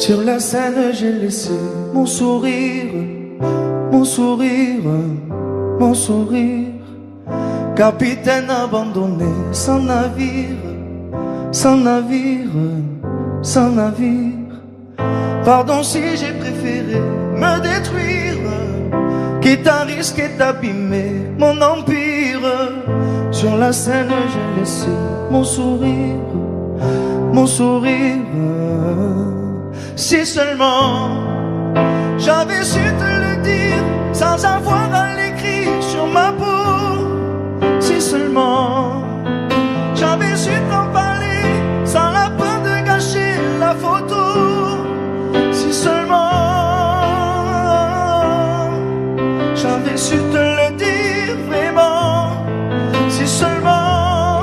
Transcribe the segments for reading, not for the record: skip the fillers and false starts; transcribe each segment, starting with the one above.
Sur la scène j'ai laissé mon sourire, mon sourire, mon sourire. Capitaine abandonné, sans navire, sans navire, sans navire. Pardon si j'ai préféré me détruire, quitte à risquer d'abîmer mon empire. Sur la scène j'ai laissé mon sourire, mon sourire. Si seulement j'avais su te le dire sans avoir à l'écrire sur ma peau. Si seulement j'avais su t'en parler sans la peur de gâcher la photo. Si seulement j'avais su te le dire vraiment. Si seulement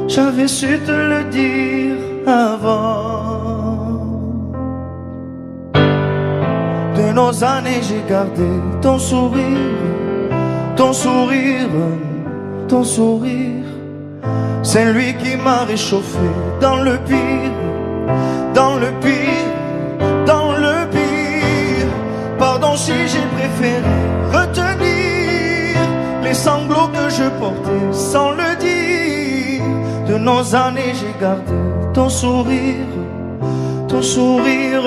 j'avais su te le dire avant. De nos années j'ai gardé ton sourire, ton sourire, ton sourire. C'est lui qui m'a réchauffé dans le pire, dans le pire, dans le pire. Pardon si j'ai préféré retenir les sanglots que je portais sans le dire. De nos années j'ai gardé ton sourire, ton sourire.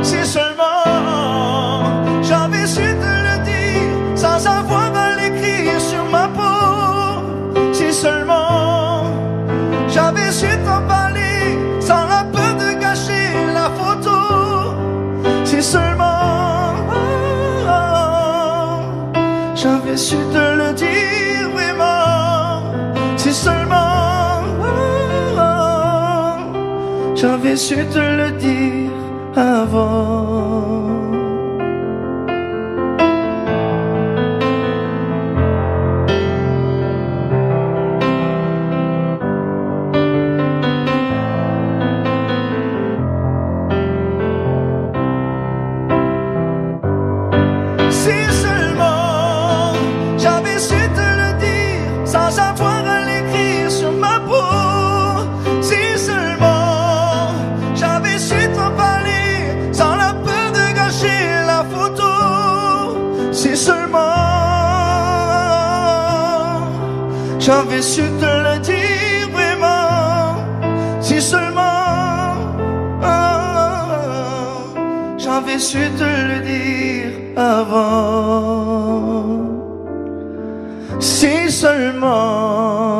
Si seulement j'avais su te le dire sans avoir à l'écrire sur ma peau. Si seulement j'avais su t'en parler sans la peur de gâcher la photo. Si seulement j'avais su te le dire vraiment. Si seulement j'avais su te le dire avant. Si seulement j'avais su te le dire sans avoir à l'écrire sur ma peau. Si seulement j'avais su t'en parler sans la peur de gâcher la photo. Si seulement j'avais su te le dire vraiment. Si seulement j'avais su te le dire avant. Si seulement.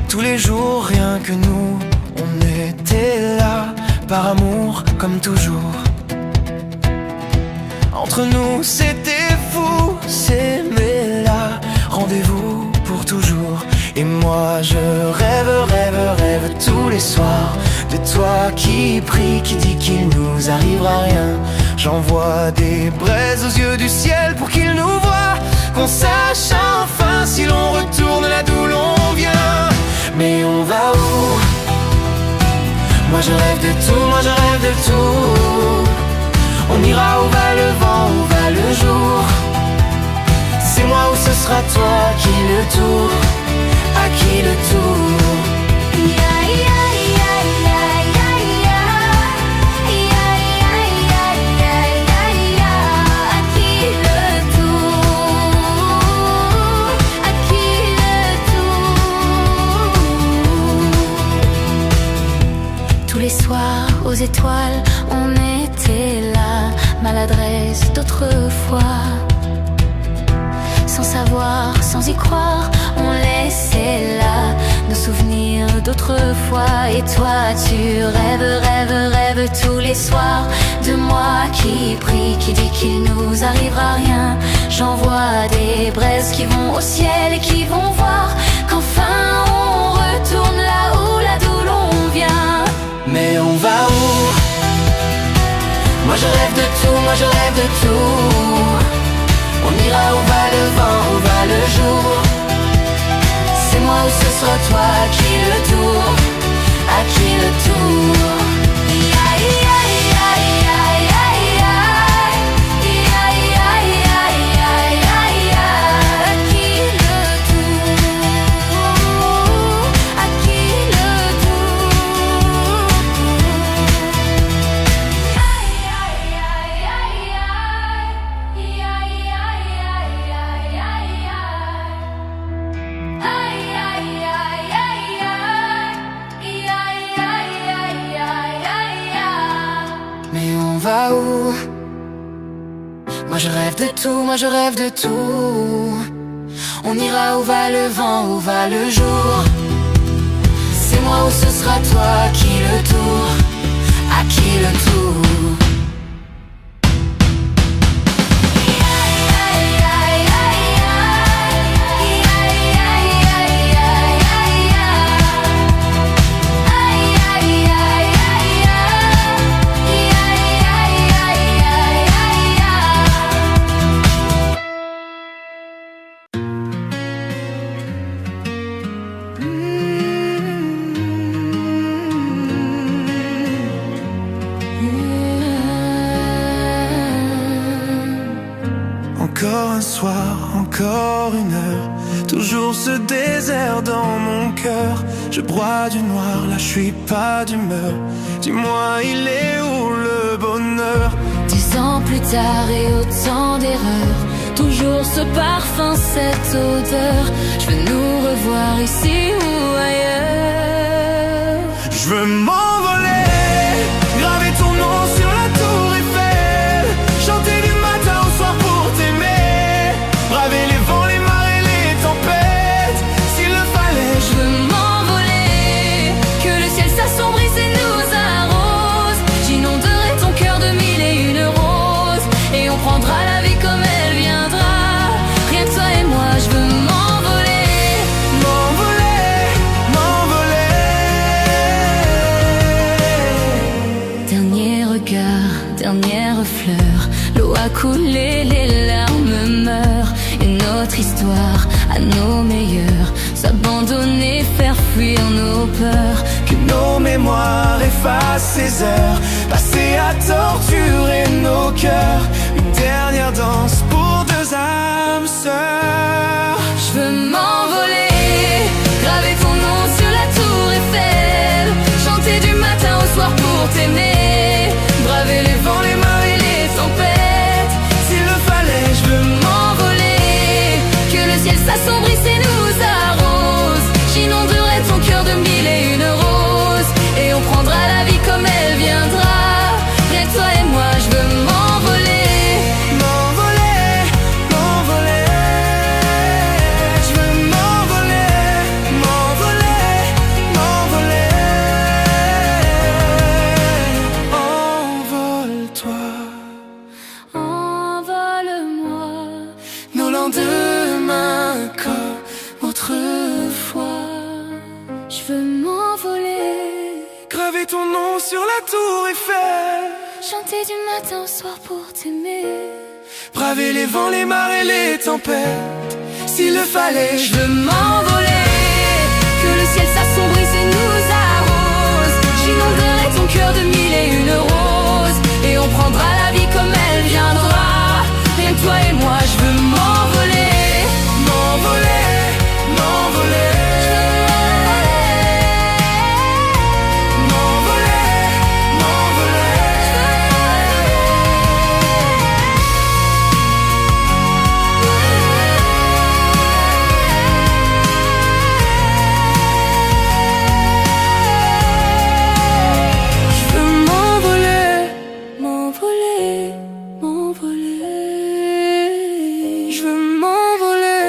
Tous les jours, rien que nous, on était là, par amour comme toujours. Entre nous, c'était fou, s'aimer là, rendez-vous pour toujours. Et moi, je rêve, rêve, rêve tous les soirs de toi qui prie, qui dit qu'il nous arrivera rien. J'envoie des braises aux yeux du ciel pour qu'il nous voie, qu'on sache enfin si l'on retourne là d'où l'on vient. Mais on va où? Moi je rêve de tout, moi je rêve de tout. On ira où va le vent, où va le jour. C'est moi ou ce sera toi, qui le tour, à qui le tour. Tous les soirs aux étoiles, on était là, maladresse d'autrefois. Sans savoir, sans y croire, on laissait là nos souvenirs d'autrefois. Et toi tu rêves, rêves, rêves tous les soirs de moi qui prie, qui dit qu'il nous arrivera rien. J'envoie des braises qui vont au ciel et qui vont voir qu'enfin on retourne là d'où l'on vient. Mais on va où? Moi je rêve de tout, moi je rêve de tout. On ira où va le vent, où va le jour. C'est moi ou ce sera toi. À qui le tour? À qui le tour? Moi je rêve de tout, moi je rêve de tout. On ira où va le vent, où va le jour. C'est moi ou ce sera toi. À qui le tour? À qui le tour? Encore un soir, encore une heure, toujours ce désert dans mon cœur. Je broie du noir, là je suis pas d'humeur. Dis-moi, il est où le bonheur? 10 ans plus tard et autant d'erreurs, toujours ce parfum, cette odeur. Je veux nous revoir ici ou ailleurs. Je veux m'envoler, graver ton nom sur la tour Eiffel, chanter du matin au soir pour t'aimer, braver les vents, les marées, les tempêtes, s'il le fallait. Je veux m'envoler, que le ciel s'assombrisse et nous arrose. J'inonderai ton cœur de mille et une roses, et on prendra la vie comme elle viendra. Rien que toi et moi, je veux m'envoler. M'envoler, m'envoler. Dernier regard, dernière fleur, l'eau a coulé, les larmes meurent. Et notre histoire à nos meilleurs, s'abandonner, faire fuir nos peurs. Que nos mémoires effacent ces heures passées à torturer nos cœurs. Une dernière danse pour deux âmes sœurs. Je veux m'envoler, graver ton nom sur la tour Eiffel, chanter du matin au soir pour t'aimer, braver les vents, les marées, les tempêtes, s'il le fallait. je veux m'envoler, que le ciel s'assombrisse et nous arrose. J'inonderai ton cœur de mille et une roses, et on prendra la vie comme elle viendra. Rien que toi et moi, je veux m'envoler. M'envoler, m'envoler. Je veux m'envoler, m'envoler, m'envoler. Envole-toi, Envole-moi, nos lendemains comme autrefois. je veux m'envoler, Graver ton nom sur la tour Eiffel, chanter du matin au soir pour t'aimer. braver les vents, les marées, les tempêtes, s'il le fallait. Je veux m'envoler, que le ciel s'assombrisse et nous arrose. J'inonderai ton cœur de mille et une roses, et on prendra la vie comme elle viendra. Rien que toi et moi, je veux m'envoler. M'envoler, m'envoler. M'envoler, je veux m'envoler, m'envoler, m'envoler. Je veux m'envoler,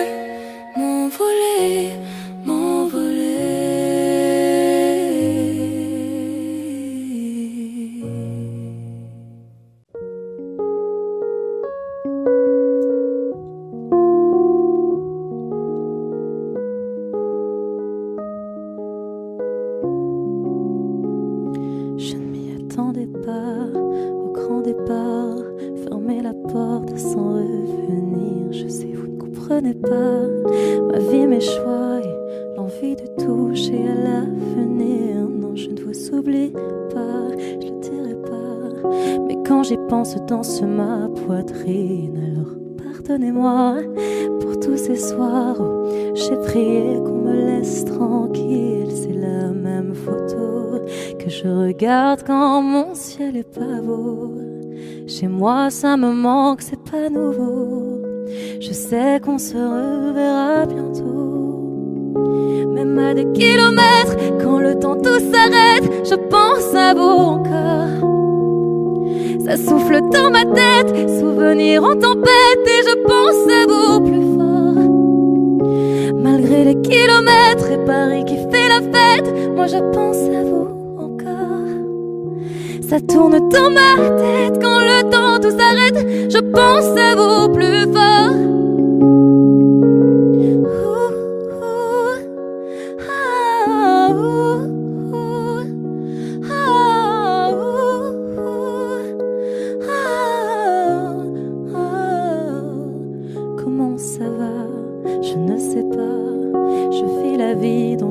m'envoler, Je ne m'y attendais pas au grand départ. Fermer la porte sans revenir. Je sais, vous ne comprenez pas ma vie, mes choix et l'envie oublie pas, je le dirai pas. Mais quand j'y pense danse ma poitrine. Alors pardonnez-moi pour tous ces soirs où j'ai prié qu'on me laisse tranquille. C'est la même photo que je regarde quand mon ciel est pas beau. Chez moi ça me manque, c'est pas nouveau. Je sais qu'on se reverra bientôt. Même à des kilomètres, quand le temps tout s'arrête, je pense à vous encore. Ça souffle dans ma tête, souvenirs en tempête, et je pense à vous plus fort. Malgré les kilomètres et Paris qui fait la fête, moi je pense à vous encore. Ça tourne dans ma tête, quand le temps tout s'arrête, je pense à vous plus fort.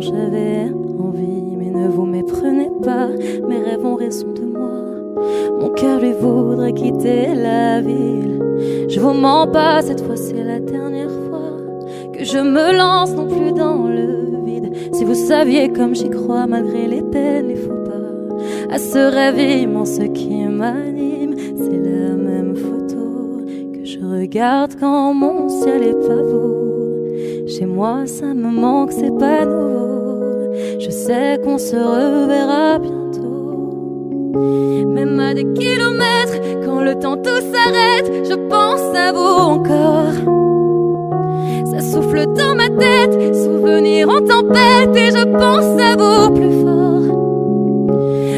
J'avais envie, mais ne vous méprenez pas. Mes rêves ont raison de moi. Mon cœur lui voudrait quitter la ville. Je vous mens pas, cette fois c'est la dernière fois que je me lance non plus dans le vide. Si vous saviez comme j'y crois malgré les peines, les faux pas, à ce rêve immense qui m'anime. C'est la même photo que je regarde quand mon ciel est pas beau. Chez moi ça me manque, c'est pas nouveau. Je sais qu'on se reverra bientôt. Même à des kilomètres, quand le temps tout s'arrête, je pense à vous encore. Ça souffle dans ma tête, souvenirs en tempête, et je pense à vous plus fort.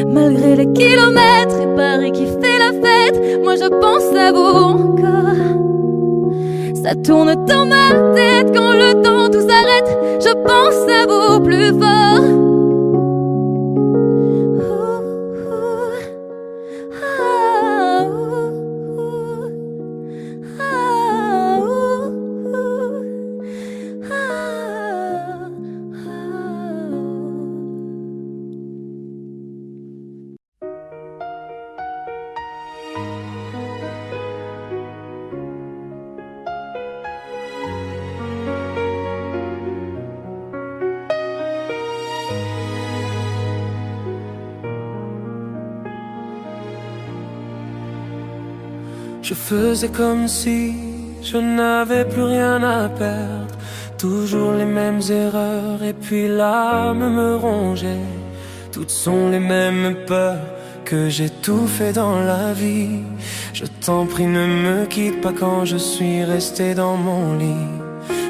Malgré les kilomètres et Paris qui fait la fête, moi je pense à vous encore. Ça tourne dans ma tête, quand le temps tout s'arrête, je pense à vous plus fort. Je faisais comme si je n'avais plus rien à perdre. Toujours les mêmes erreurs et puis l'âme me rongeait. Toutes sont les mêmes peurs que j'ai tout fait dans la vie. Je t'en prie ne me quitte pas quand je suis resté dans mon lit.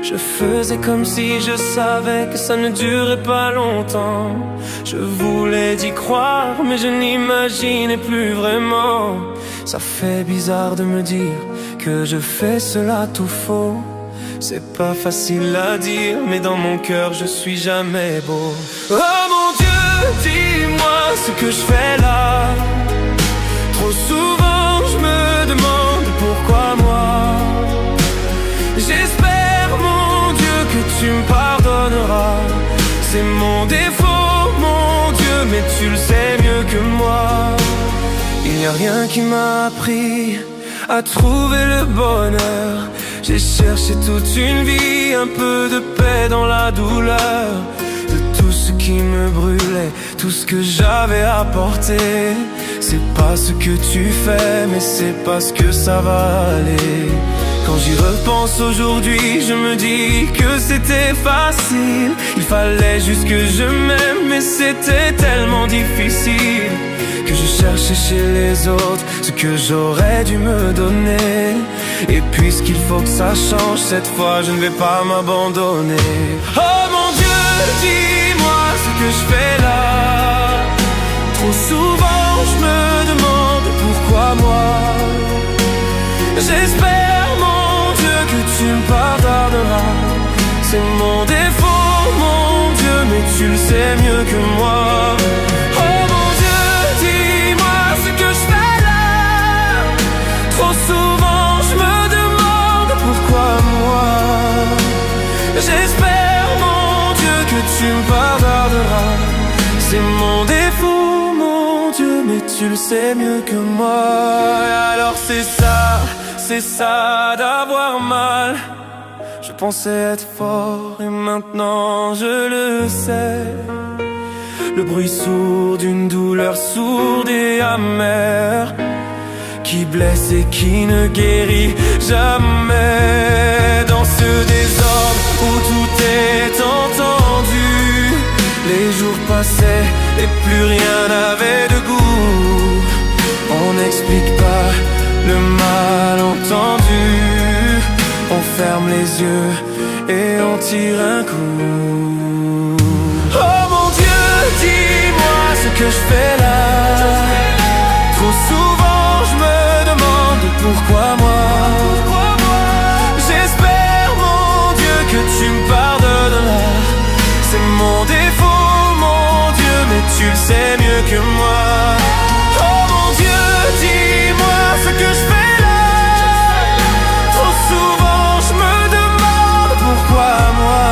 Je faisais comme si je savais que ça ne durait pas longtemps. Je voulais d'y croire mais je n'imaginais plus vraiment. Ça fait bizarre de me dire que je fais cela tout faux. C'est pas facile à dire mais dans mon cœur je suis jamais beau. Oh mon Dieu, dis-moi ce que je fais là. Trop souvent je me demande pourquoi moi. J'espère mon Dieu que tu me pardonneras. C'est mon défaut mon Dieu, mais tu le sais mieux que moi. Il n'y a rien qui m'a appris à trouver le bonheur. J'ai cherché toute une vie, un peu de paix dans la douleur. De tout ce qui me brûlait, tout ce que j'avais apporté. C'est pas ce que tu fais, mais c'est parce que ça va aller. Quand j'y repense aujourd'hui, je me dis que c'était facile. Il fallait juste que je m'aime, mais c'était tellement difficile. Que je cherchais chez les autres ce que j'aurais dû me donner. Et puisqu'il faut que ça change, cette fois je ne vais pas m'abandonner. Oh mon Dieu, dis-moi ce que je fais là. Trop souvent je me demande pourquoi moi. J'espère mon Dieu que tu me pardonneras. C'est mon défaut mon Dieu, mais tu le sais mieux que moi. Oh mon Dieu, dis-moi ce que je fais là. Trop souvent je me demande pourquoi moi. J'espère mon Dieu que tu me pardonneras. C'est mon défaut tu le sais mieux que moi. Alors c'est ça d'avoir mal. Je pensais être fort et maintenant je le sais. Le bruit sourd d'une douleur sourde et amère, qui blesse et qui ne guérit jamais. Dans ce désordre où tout est entendu, les jours passaient et plus rien n'avait de goût. On n'explique pas le malentendu. On ferme les yeux et on tire un coup. Oh mon Dieu, dis-moi ce que je fais là. Trop souvent je me demande pourquoi moi. J'espère mon Dieu que tu me pardonneras. C'est mon défaut mon Dieu, mais tu le sais mieux que moi. Oh mon Dieu, dis-moi ce que je fais là. Trop souvent je me demande pourquoi moi.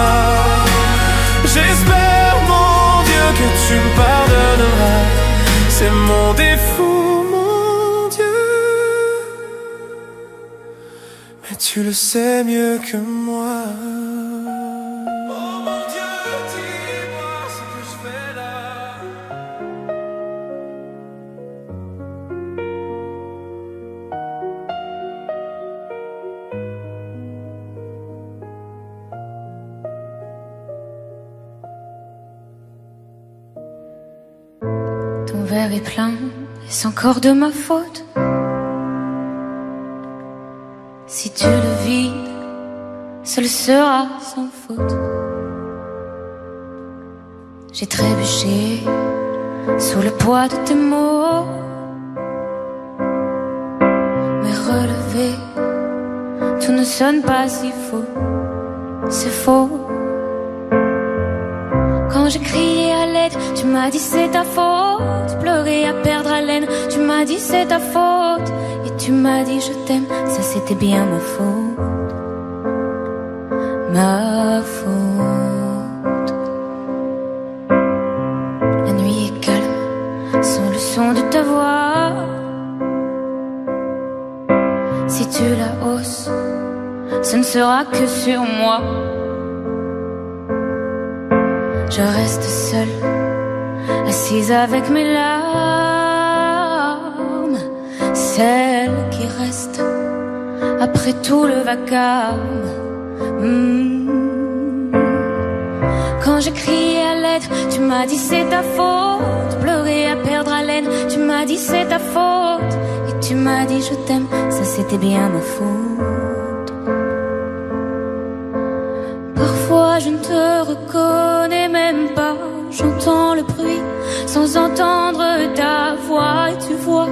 J'espère mon Dieu que tu me pardonneras. C'est mon défaut mon Dieu, mais tu le sais mieux que moi. Oh mon Dieu, dis-moi ce que je fais là. Ton verre est plein, est-ce encore de ma faute? Si tu le vides, ce le sera sans faute. J'ai trébuché sous le poids de tes mots, mais relevé, tout ne sonne pas si faux. C'est faux. Quand j'ai crié à l'aide, tu m'as dit c'est ta faute. Pleurer à perdre haleine, tu m'as dit c'est ta faute. Et tu m'as dit je t'aime, ça c'était bien ma faute. Ma faute. La nuit est calme, sans le son de ta voix. Si tu la hausses, ce ne sera que sur moi. Je reste seule, assise avec mes larmes, celles qui restent après tout le vacarme. Quand j'ai crié à l'aide, tu m'as dit c'est ta faute. Pleurer à perdre haleine, tu m'as dit c'est ta faute. Et tu m'as dit je t'aime, ça c'était bien ma faute. Parfois je ne te reconnais même pas. J'entends le bruit sans entendre ta voix. Et tu vois,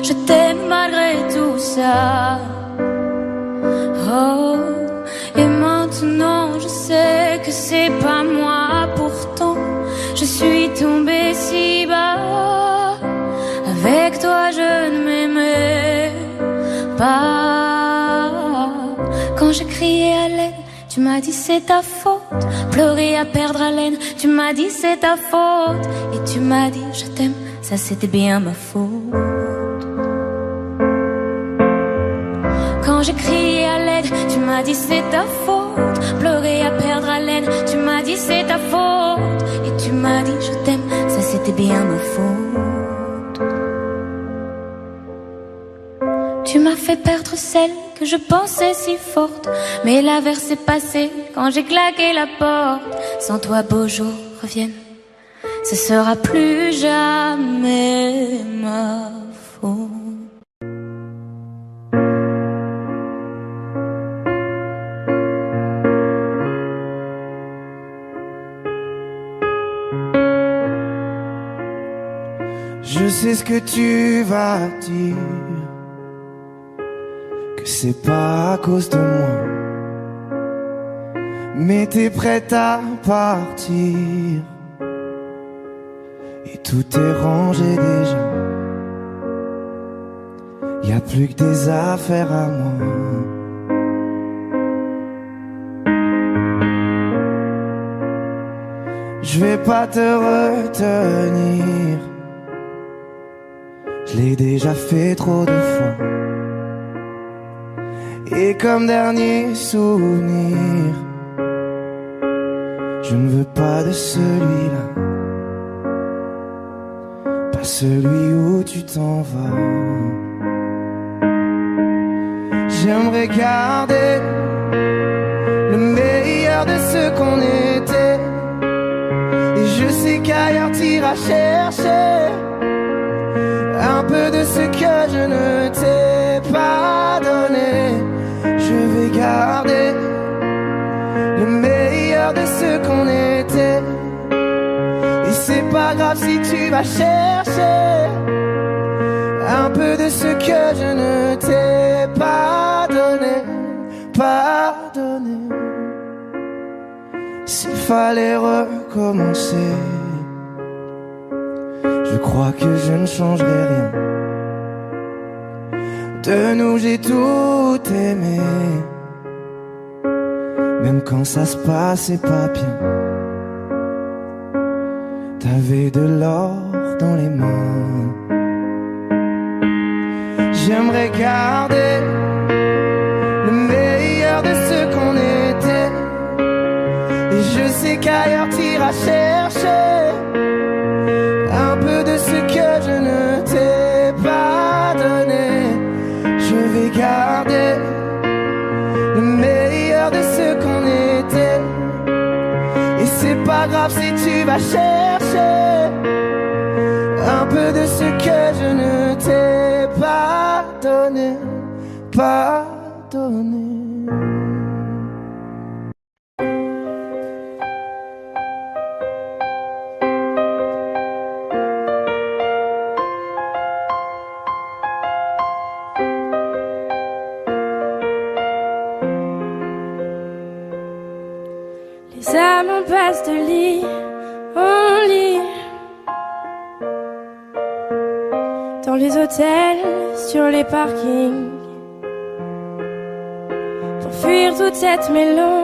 je t'aime malgré tout ça. Oh, et maintenant je sais que c'est pas moi. Pourtant, je suis tombée si bas. Avec toi je ne m'aimais pas. Quand j'ai crié à l'aide, tu m'as dit c'est ta faute. Pleurer à perdre haleine, tu m'as dit c'est ta faute. Et tu m'as dit je t'aime, ça c'était bien ma faute. Quand j'ai crié à l'aide, tu m'as dit c'est ta faute. Pleurer à perdre haleine, tu m'as dit c'est ta faute. Et tu m'as dit je t'aime, ça c'était bien ma faute. Tu m'as fait perdre celle que je pensais si forte, mais l'averse est passée quand j'ai claqué la porte. Sans toi beaux jours reviennent, ce sera plus jamais ma faute. Je sais ce que tu vas dire, que c'est pas à cause de moi, mais t'es prête à partir et tout est rangé déjà. Y a plus que des affaires à moi. Je vais pas te retenir, l'ai déjà fait trop de fois. Et comme dernier souvenir, je ne veux pas de celui-là, pas celui où tu t'en vas. J'aimerais garder le meilleur de ce qu'on était. Et je sais qu'ailleurs t'iras chercher un peu de ce que je ne t'ai pas donné. Je vais garder le meilleur de ce qu'on était. Et c'est pas grave si tu vas chercher un peu de ce que je ne t'ai pas donné, pas donné. S'il fallait recommencer, je crois que je ne changerai rien. De nous j'ai tout aimé, même quand ça se passait pas bien. T'avais de l'or dans les mains. J'aimerais garder le meilleur de ce qu'on était. Et je sais qu'ailleurs t'iras chercher un peu de ce que je ne t'ai pas donné. Je vais garder le meilleur de ce qu'on était. Et c'est pas grave si tu vas chercher un peu de ce que je ne t'ai pas donné, pas donné. Les âmes passent de lit en lit, dans les hôtels, sur les parkings, pour fuir toute cette mélancolie.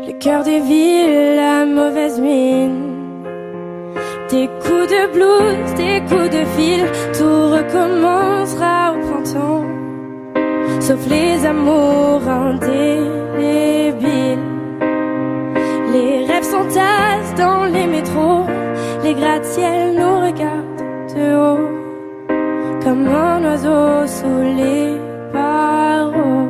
Le cœur des villes, la mauvaise mine, des coups de blues, des coups de fil, tout recommencera au printemps. Sauf les amours indélébiles. Les rêves s'entassent dans les métros, les gratte-ciels nous regardent de haut, comme un oiseau sous les barreaux.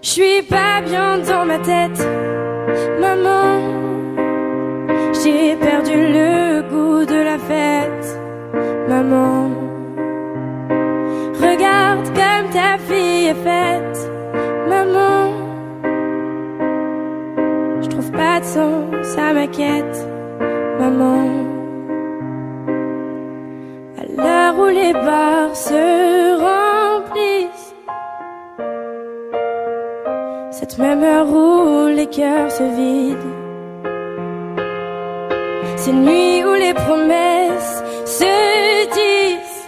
J'suis pas bien dans ma tête, maman. J'ai perdu le goût de la fête, maman. Regarde comme ta fille est faite, maman. Je trouve pas de sens à ma quête, maman. À l'heure où les bars se remplissent, cette même heure où les cœurs se vident, ces nuits où les promesses se disent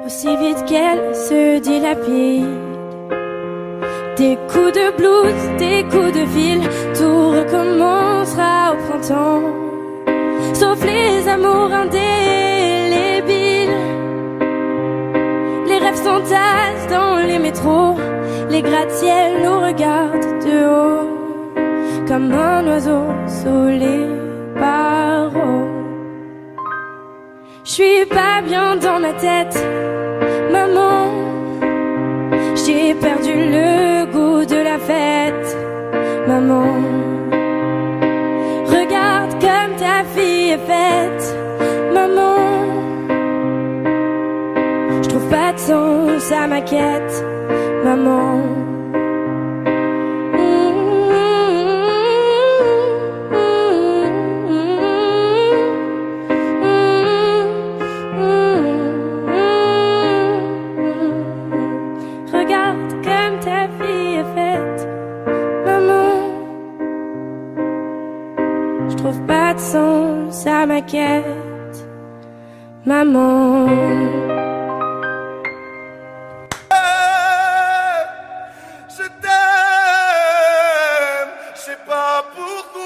aussi vite qu'elle se dilapide. Des coups de blues, des coups de fil, tout recommencera au printemps. Sauf les amours indélébiles. Les rêves s'entassent dans les métros, les gratte-ciels nous regardent de haut, comme un oiseau sous les barreaux. J'suis pas bien dans ma tête, maman. J'ai perdu le goût de la fête, maman. Regarde comme ta fille est faite, maman. J'trouve pas de sens à ma quête, maman. À ma quête, maman. Je t'aime, je sais pas pourquoi.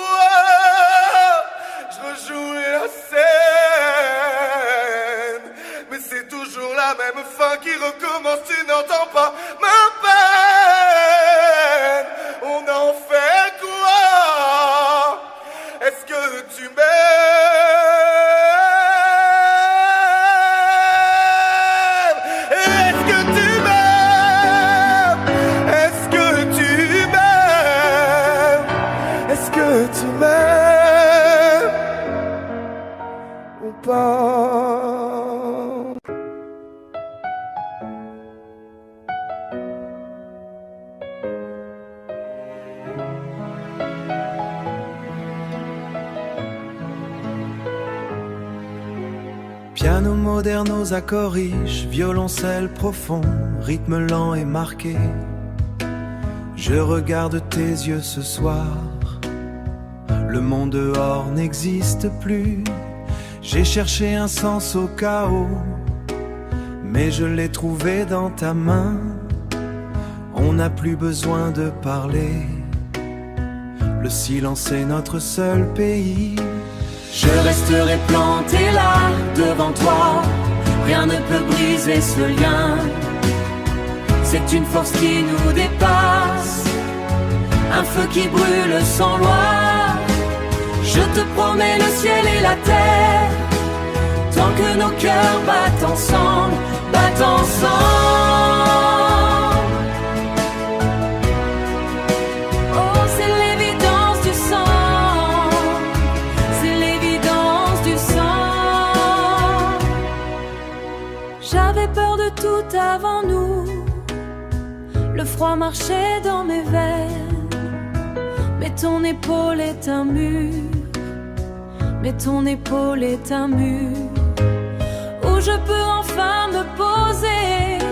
pas. Piano moderne aux accords riches, violoncelle profond, rythme lent et marqué. Je regarde tes yeux ce soir. Le monde dehors n'existe plus. J'ai cherché un sens au chaos, mais je l'ai trouvé dans ta main. On n'a plus besoin de parler. Le silence est notre seul pays. Je resterai planté là, devant toi. Rien ne peut briser ce lien. C'est une force qui nous dépasse, un feu qui brûle sans loi. Je te promets le ciel et la terre, tant que nos cœurs battent ensemble, battent ensemble. Oh, c'est l'évidence du sang, c'est l'évidence du sang. J'avais peur de tout avant nous. Le froid marchait dans mes veines, mais ton épaule est un mur, mais ton épaule est un mur où je peux enfin me poser.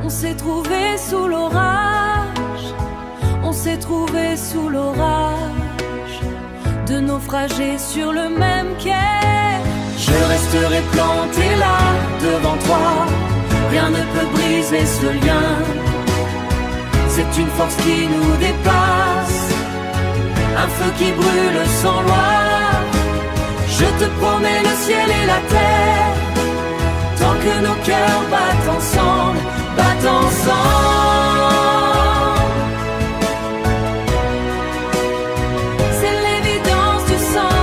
On s'est trouvé sous l'orage, on s'est trouvé sous l'orage, de naufragés sur le même quai. Je resterai planté là, devant toi. Rien ne peut briser ce lien. C'est une force qui nous dépasse, un feu qui brûle sans loi. Je te promets le ciel et la terre, tant que nos cœurs battent ensemble, battent ensemble. C'est l'évidence du sang,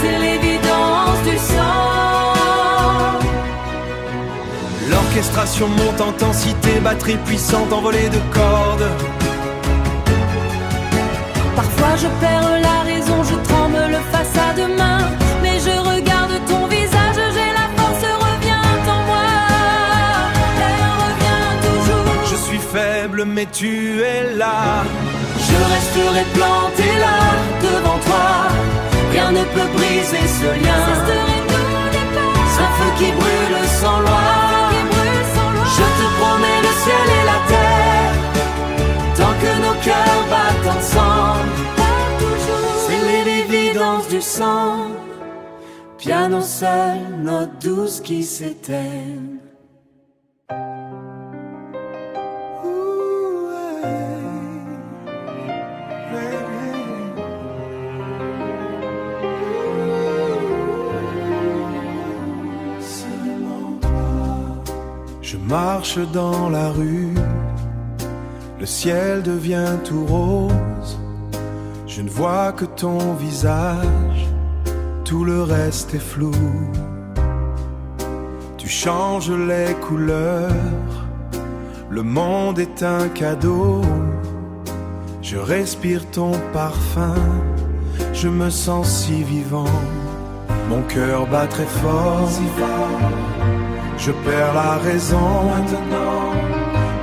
c'est l'évidence du sang. L'orchestration monte en intensité, batterie puissante, envolée de cordes. Parfois je perds la raison, je tremble face à demain, mais je regarde ton visage, j'ai la force, revient en moi, elle revient toujours. Je suis faible mais tu es là. Je resterai planté là, devant toi. Rien ne peut briser ce lien. C'est un feu qui brûle sans loi. Je te promets le ciel et la terre, tant que nos cœurs battent ensemble. C'est l'évidence du sang, piano seul, note douce qui s'éteignent. Je marche dans la rue, le ciel devient tout rose. Je ne vois que ton visage, tout le reste est flou. Tu changes les couleurs, le monde est un cadeau. Je respire ton parfum, je me sens si vivant. Mon cœur bat très fort, je perds la raison. Maintenant,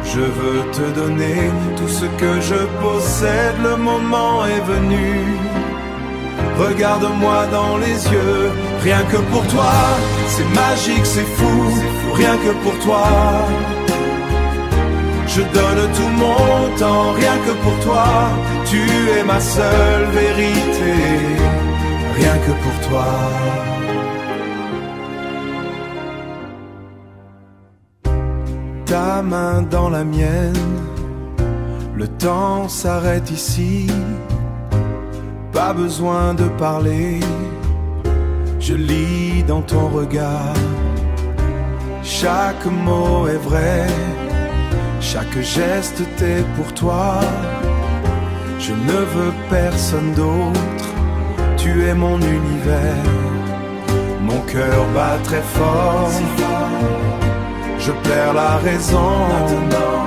je veux te donner tout ce que je possède. Le moment est venu. Regarde-moi dans les yeux. Rien que pour toi, c'est magique, c'est fou. Rien que pour toi, je donne tout mon temps. Rien que pour toi, tu es ma seule vérité. Rien que pour toi. Ta main dans la mienne, le temps s'arrête ici. Pas besoin de parler, je lis dans ton regard. Chaque mot est vrai, chaque geste t'est pour toi. Je ne veux personne d'autre, tu es mon univers. Mon cœur bat très fort, je perds la raison. Maintenant,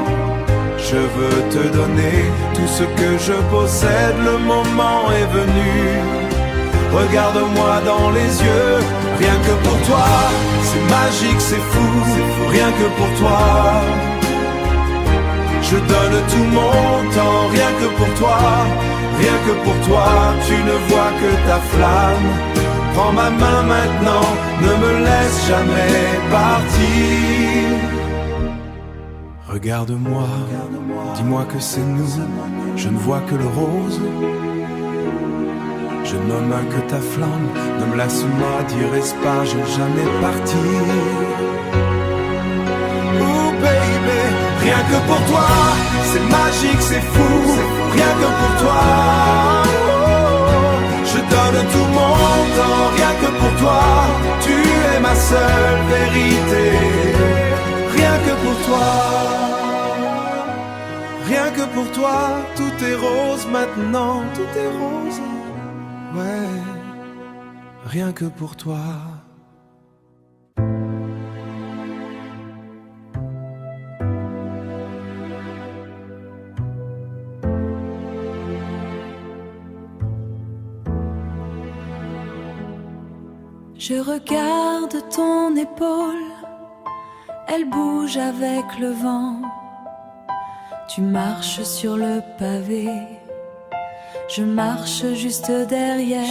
je veux te donner tout ce que je possède. Le moment est venu. regarde-moi dans les yeux. Rien que pour toi, c'est magique, c'est fou, rien que pour toi. Je donne tout mon temps, rien que pour toi, rien que pour toi. Tu ne vois que ta flamme. Prends ma main maintenant, ne me laisse jamais partir. Regarde-moi, dis-moi que c'est nous, je ne vois que le rose. Je ne main que ta flamme, ne me laisse-moi dire pas, je vais jamais partir. Oh baby, rien que pour toi, c'est magique, c'est fou, rien que pour toi. Je donne tout mon temps, rien que pour toi. Tu es ma seule vérité, rien que pour toi. Rien que pour toi, tout est rose maintenant, tout est rose. Ouais, rien que pour toi. Je regarde ton épaule, elle bouge avec le vent. Tu marches sur le pavé, je marche juste derrière.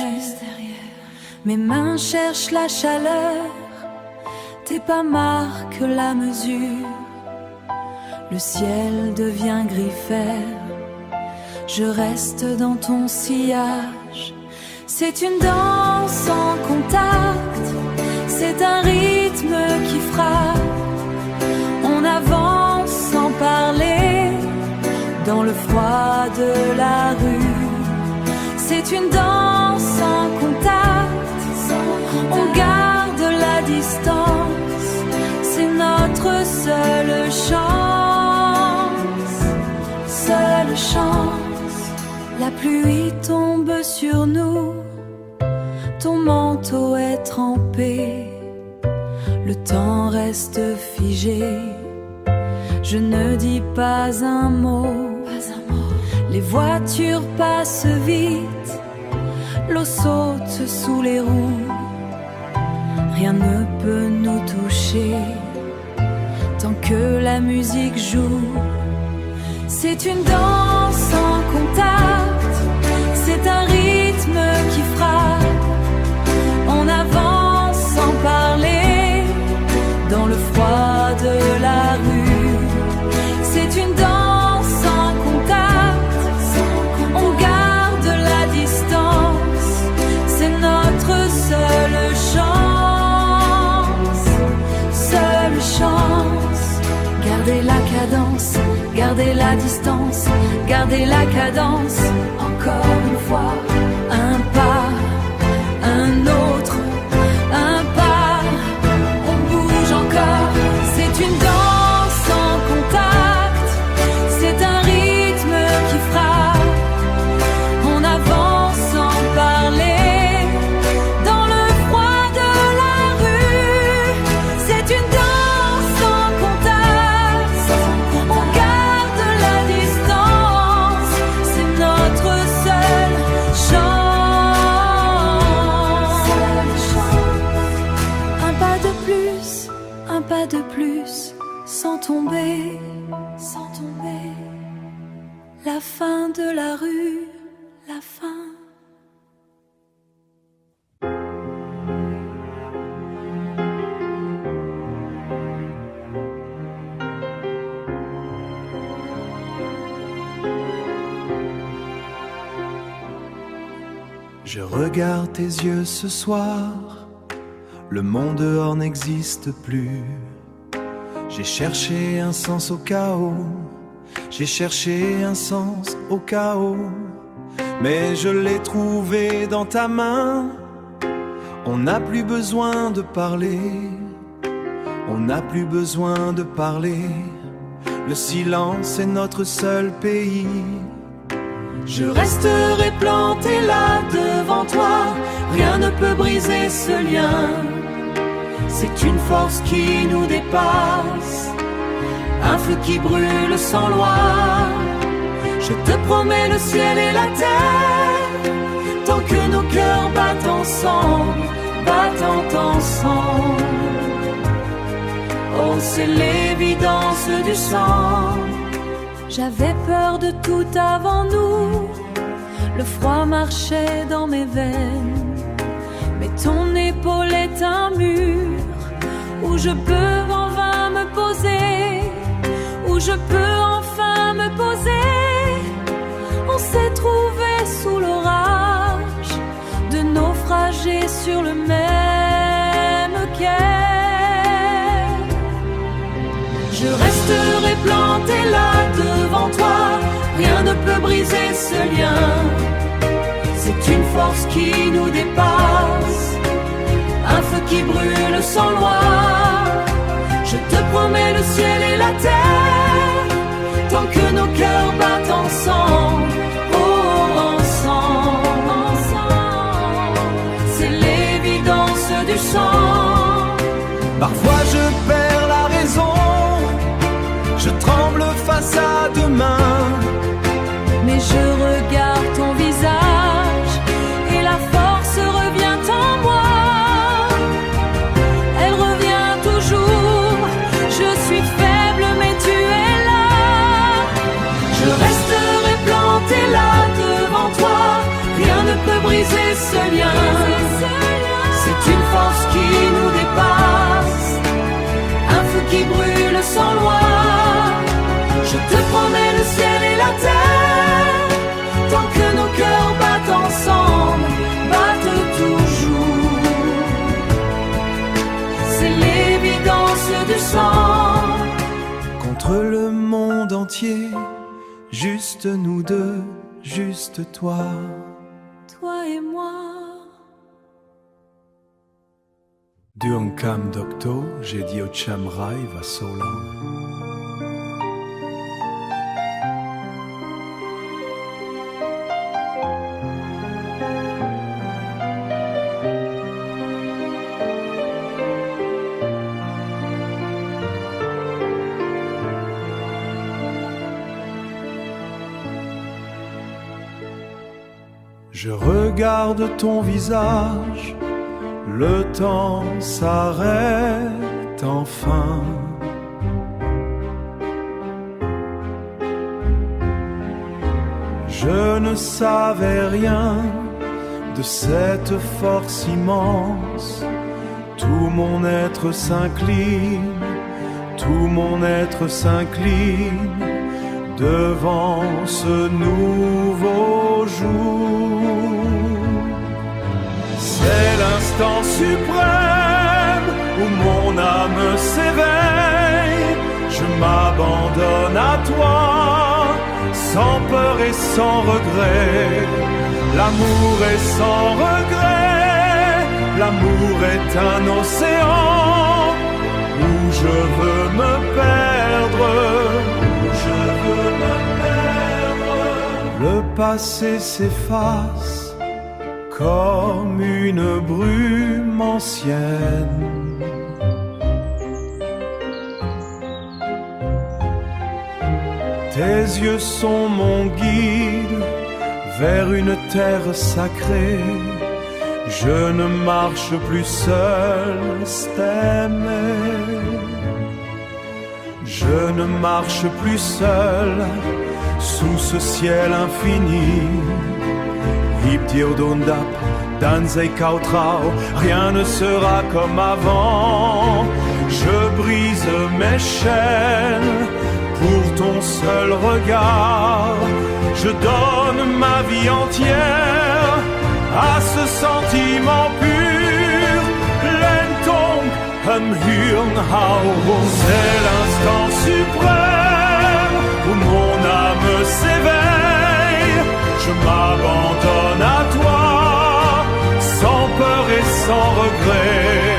Mes mains cherchent la chaleur, tes pas marquent la mesure. Le ciel devient gris fer, je reste dans ton sillage. C'est une danse en contact, c'est un rythme qui frappe. On avance sans parler, dans le froid de la rue. C'est une danse en contact, on garde la distance. C'est notre seule chance, seule chance. La pluie tombe sur nous, ton manteau est trempé. Le temps reste figé, je ne dis pas un mot. Les voitures passent vite, l'eau saute sous les roues. Rien ne peut nous toucher tant que la musique joue. C'est une danse en contact, c'est un rythme qui frappe. On avance sans parler, dans le froid de la rue. C'est une danse en contact, on garde la distance. C'est notre seule chance, seule chance. Gardez la cadence, gardez la distance, gardez la cadence. Encore une fois, un pas, un autre, un pas. On bouge encore, c'est une danse en contact, c'est un rythme qui frappe. On avance sans parler, dans le froid de la rue. C'est une danse en contact, on garde la distance. C'est notre seule chance. Un pas de plus, un pas de plus, sans tomber, sans tomber. La fin de la rue, la fin. Je regarde tes yeux ce soir, le monde dehors n'existe plus. J'ai cherché un sens au chaos, j'ai cherché un sens au chaos, mais je l'ai trouvé dans ta main. On n'a plus besoin de parler, on n'a plus besoin de parler. Le silence est notre seul pays. Je resterai planté là devant toi, rien ne peut briser ce lien. C'est une force qui nous dépasse, un feu qui brûle sans loi. Je te promets le ciel et la terre, tant que nos cœurs battent ensemble, battant ensemble. Oh, c'est l'évidence du sang. J'avais peur de tout avant nous, le froid marchait dans mes veines. Mais ton épaule est un mur où je peux enfin me poser, où je peux enfin me poser. On s'est trouvés sous l'orage de naufragés sur le même quai. Je resterai planté là devant toi, rien ne peut briser ce lien. C'est une force qui nous dépasse, un feu qui brûle sans loi. Je te promets le ciel et la terre, tant que nos cœurs battent ensemble, oh ensemble, ensemble. C'est l'évidence du sang. Parfois je perds la raison, je tremble face à demain. Mais je regarde ton visage et la force revient en moi. Elle revient toujours, je suis faible mais tu es là. Je resterai planté là devant toi, rien ne peut briser ce lien. C'est une force qui nous dépasse, un feu qui brûle sans loi. Je te promets le ciel et la terre, tant que nos cœurs battent ensemble, battent toujours. C'est l'évidence du sang. Contre le monde entier, juste nous deux, juste toi. Toi et moi. Du kam doktor, j'ai dit au chamrai va sola. Je regarde ton visage, le temps s'arrête enfin. Je ne savais rien de cette force immense. Tout mon être s'incline, tout mon être s'incline devant ce nouveau jour. C'est l'instant suprême où mon âme s'éveille. Je m'abandonne à toi, sans peur et sans regret. L'amour est sans regret, l'amour est un océan où je veux me perdre, où je veux me perdre. Le passé s'efface comme une brume ancienne. Tes yeux sont mon guide vers une terre sacrée. Je ne marche plus seul, stemé. Je ne marche plus seul sous ce ciel infini. Hiptiodondap, Danzei Kautrau, rien ne sera comme avant. Je brise mes chaînes pour ton seul regard. Je donne ma vie entière à ce sentiment pur. L'entong am Hirnhauung, c'est l'instant suprême où mon âme s'éveille. Je m'abandonne à toi, sans peur et sans regret.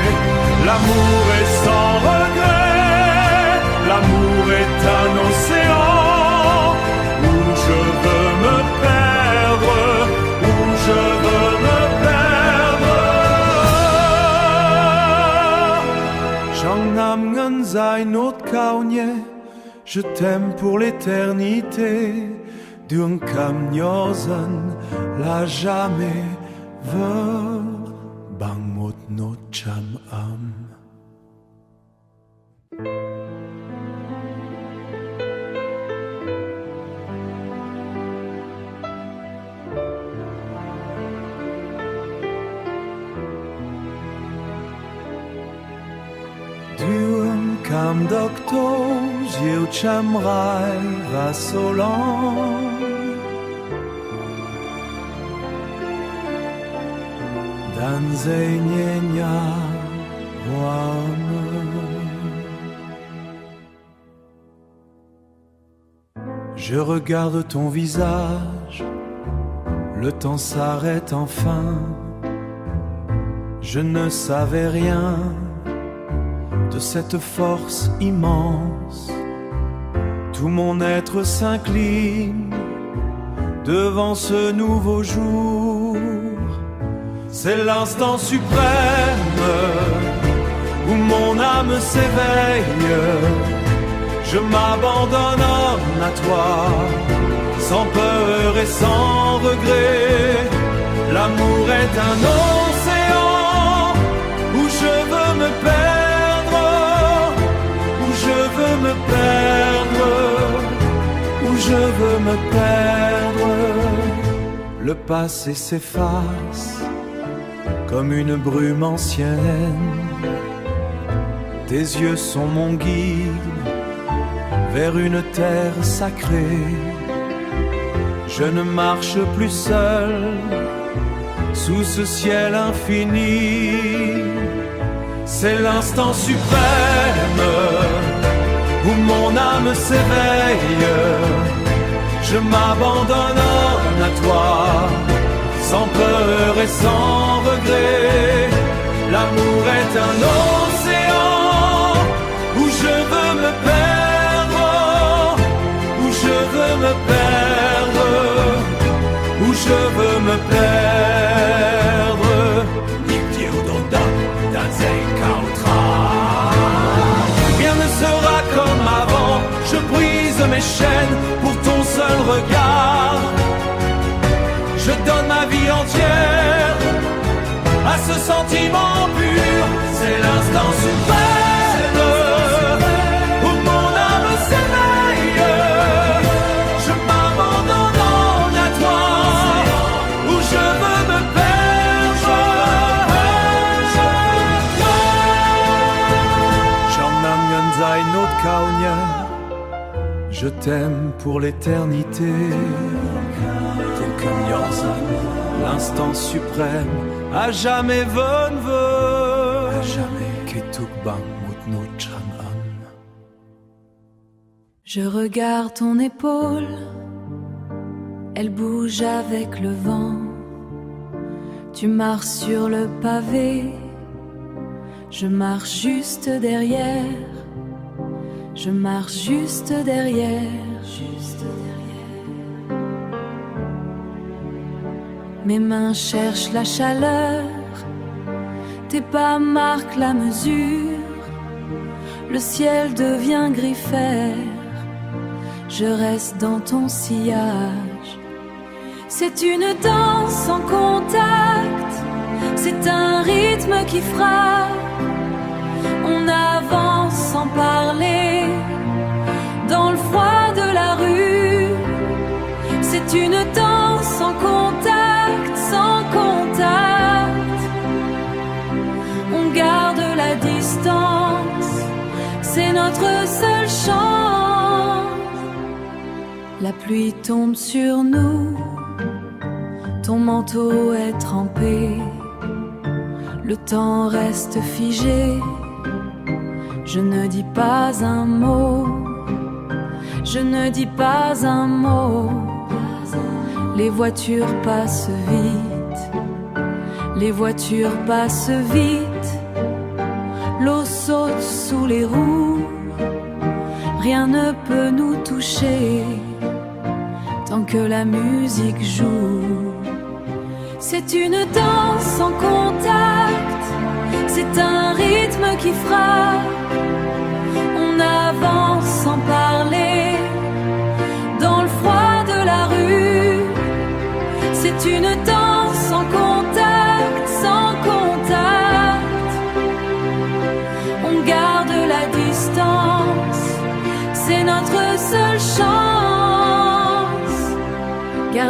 L'amour est sans regret, l'amour est un océan où je veux me perdre, où je veux me perdre. Changnam Nganzai Not Kaunye, je t'aime pour l'éternité. Dunkam Nyosan, la jamais Vă bang mot no cham am. Duem kam doktorz, eu cham rai va solan. Dan zejnienia łamy. Je regarde ton visage, le temps s'arrête enfin. Je ne savais rien de cette force immense. Tout mon être s'incline devant ce nouveau jour. C'est l'instant suprême où mon âme s'éveille. Je m'abandonne à toi, sans peur et sans regret. L'amour est un océan où je veux me perdre, où je veux me perdre, où je veux me perdre. Le passé s'efface comme une brume ancienne. Tes yeux sont mon guide vers une terre sacrée. Je ne marche plus seul sous ce ciel infini. C'est l'instant suprême où mon âme s'éveille. Je m'abandonne à toi, sans peur et sans regret. L'amour est un océan où je veux me perdre, où je veux me perdre, où je veux me perdre. Rien ne sera comme avant, je brise mes chaînes pour ton seul regard. Je donne ma vie entière à ce sentiment pur. C'est l'instant suprême où mon âme s'éveille. Je m'abandonne à toi, où je veux me perdre. J'en ai not kaunia. Je t'aime pour l'éternité. L'instant suprême, à jamais ven ve, à jamais ketuk bang mut no cham am. Je regarde ton épaule, elle bouge avec le vent. Tu marches sur le pavé, je marche juste derrière. Je marche juste derrière, juste derrière. Mes mains cherchent la chaleur, tes pas marquent la mesure. Le ciel devient gris fer, je reste dans ton sillage. C'est une danse en contact, c'est un rythme qui frappe. On avance sans parler, dans le froid de la rue. C'est une danse sans contact, sans contact. On garde la distance, c'est notre seule chance. La pluie tombe sur nous, ton manteau est trempé. Le temps reste figé. Je ne dis pas un mot, je ne dis pas un mot. Les voitures passent vite, les voitures passent vite. L'eau saute sous les roues, rien ne peut nous toucher tant que la musique joue. C'est une danse sans contact, c'est un rythme qui frappe. On avance sans parler, dans le froid de la rue. C'est une danse sans contact.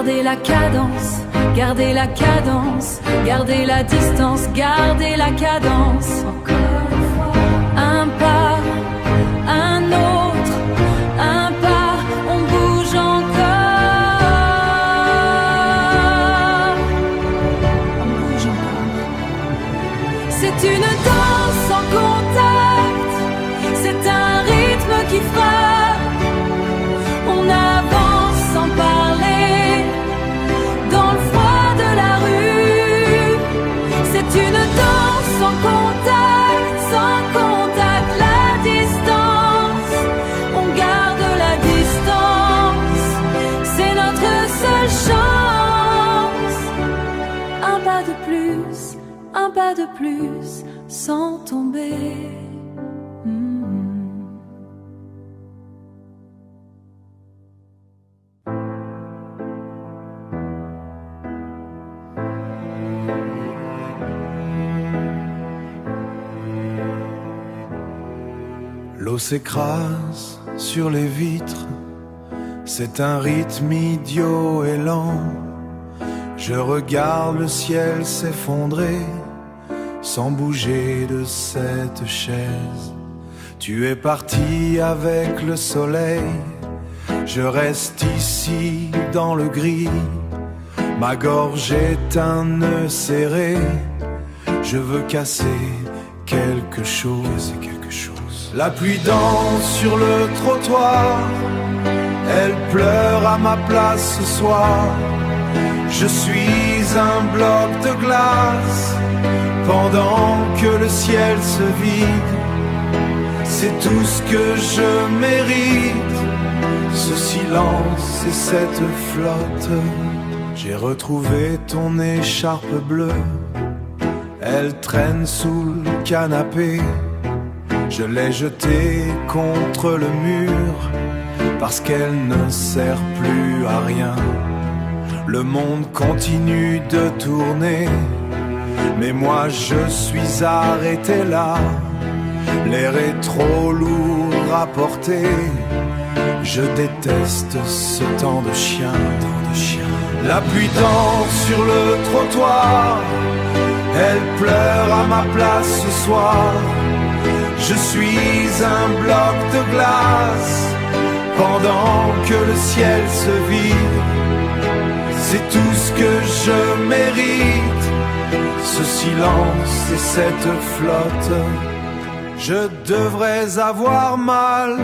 Gardez la cadence, gardez la cadence, gardez la distance, gardez la cadence. Encore une fois. Un pas, un autre, un pas, on bouge encore. On bouge encore. C'est une danse sans contact, c'est un rythme qui frappe. On avance sans parler, dans le froid de la rue. C'est une danse sans contact, la distance. On garde la distance, c'est notre seule chance. Un pas de plus, sans tomber. L'eau s'écrase sur les vitres, c'est un rythme idiot et lent. Je regarde le ciel s'effondrer, sans bouger de cette chaise. Tu es parti avec le soleil, je reste ici dans le gris. Ma gorge est un nœud serré, je veux casser quelque chose. La pluie danse sur le trottoir, elle pleure à ma place ce soir. Je suis un bloc de glace, pendant que le ciel se vide. C'est tout ce que je mérite, ce silence et cette flotte. J'ai retrouvé ton écharpe bleue, elle traîne sous le canapé. Je l'ai jetée contre le mur, parce qu'elle ne sert plus à rien. Le monde continue de tourner, mais moi je suis arrêté là. L'air est trop lourd à porter, je déteste ce temps de chien. La pluie danse sur le trottoir, elle pleure à ma place ce soir. Je suis un bloc de glace, pendant que le ciel se vide. C'est tout ce que je mérite, ce silence et cette flotte. Je devrais avoir mal,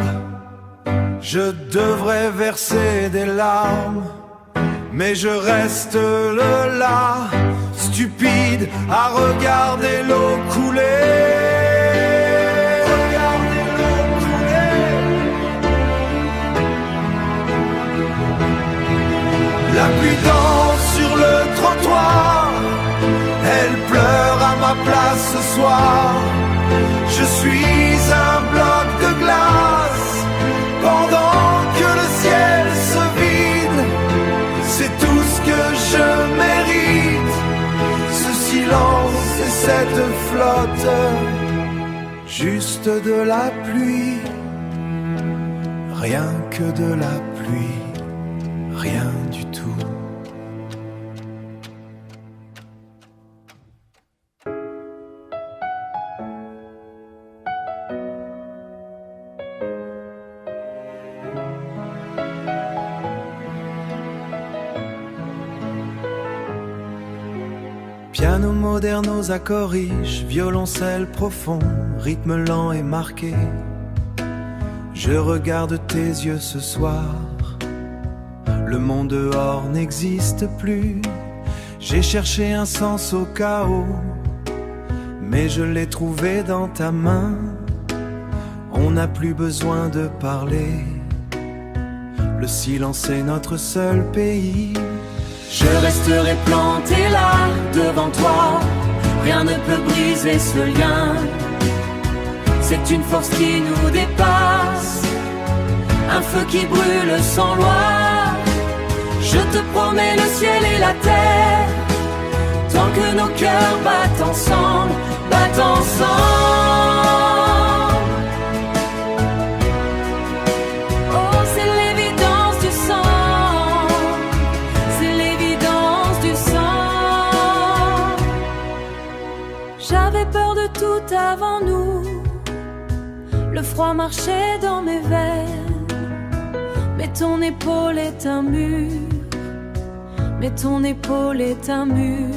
je devrais verser des larmes, mais je reste là, stupide, à regarder l'eau couler. La pluie danse sur le trottoir, elle pleure à ma place ce soir. Je suis un bloc de glace, pendant que le ciel se vide. C'est tout ce que je mérite, ce silence et cette flotte. Juste de la pluie, rien que de la pluie, rien du tout. Piano moderne aux accords riches, violoncelle profond, rythme lent et marqué. Je regarde tes yeux ce soir, le monde dehors n'existe plus. J'ai cherché un sens au chaos, mais je l'ai trouvé dans ta main. On n'a plus besoin de parler, le silence est notre seul pays. Je resterai planté là, devant toi, rien ne peut briser ce lien. C'est une force qui nous dépasse, un feu qui brûle sans loi. Je te promets le ciel et la terre, tant que nos cœurs battent ensemble, battent ensemble. Oh, c'est l'évidence du sang, c'est J'avais peur de tout avant nous. Le froid marchait dans mes veines. Mais ton épaule est un mur. Mais ton épaule est un mur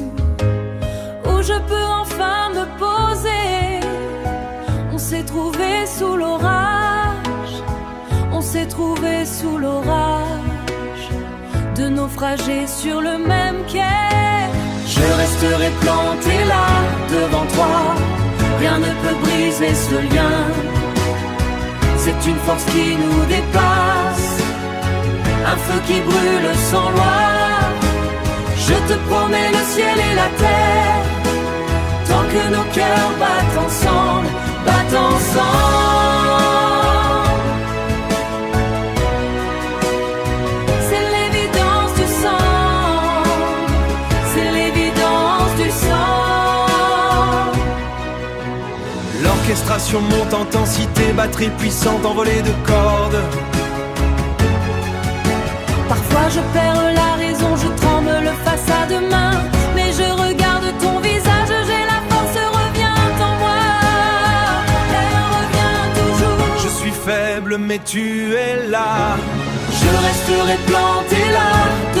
où je peux enfin me poser. On s'est trouvé sous l'orage. On s'est trouvé sous l'orage. De naufragés sur le même quai. Je resterai planté là devant toi. Rien ne peut briser ce lien. C'est une force qui nous dépasse. Un feu qui brûle sans loi. Je te promets le ciel et la terre. Tant que nos cœurs battent ensemble, battent ensemble. C'est l'évidence du sang. C'est l'évidence du sang. L'orchestration monte en intensité, batterie puissante, envolée de cordes. Parfois je perds la raison, je tremble face à demain. Mais je regarde ton visage, j'ai la force, revient en moi. Elle revient toujours. Je suis faible mais tu es là. Je resterai planté là,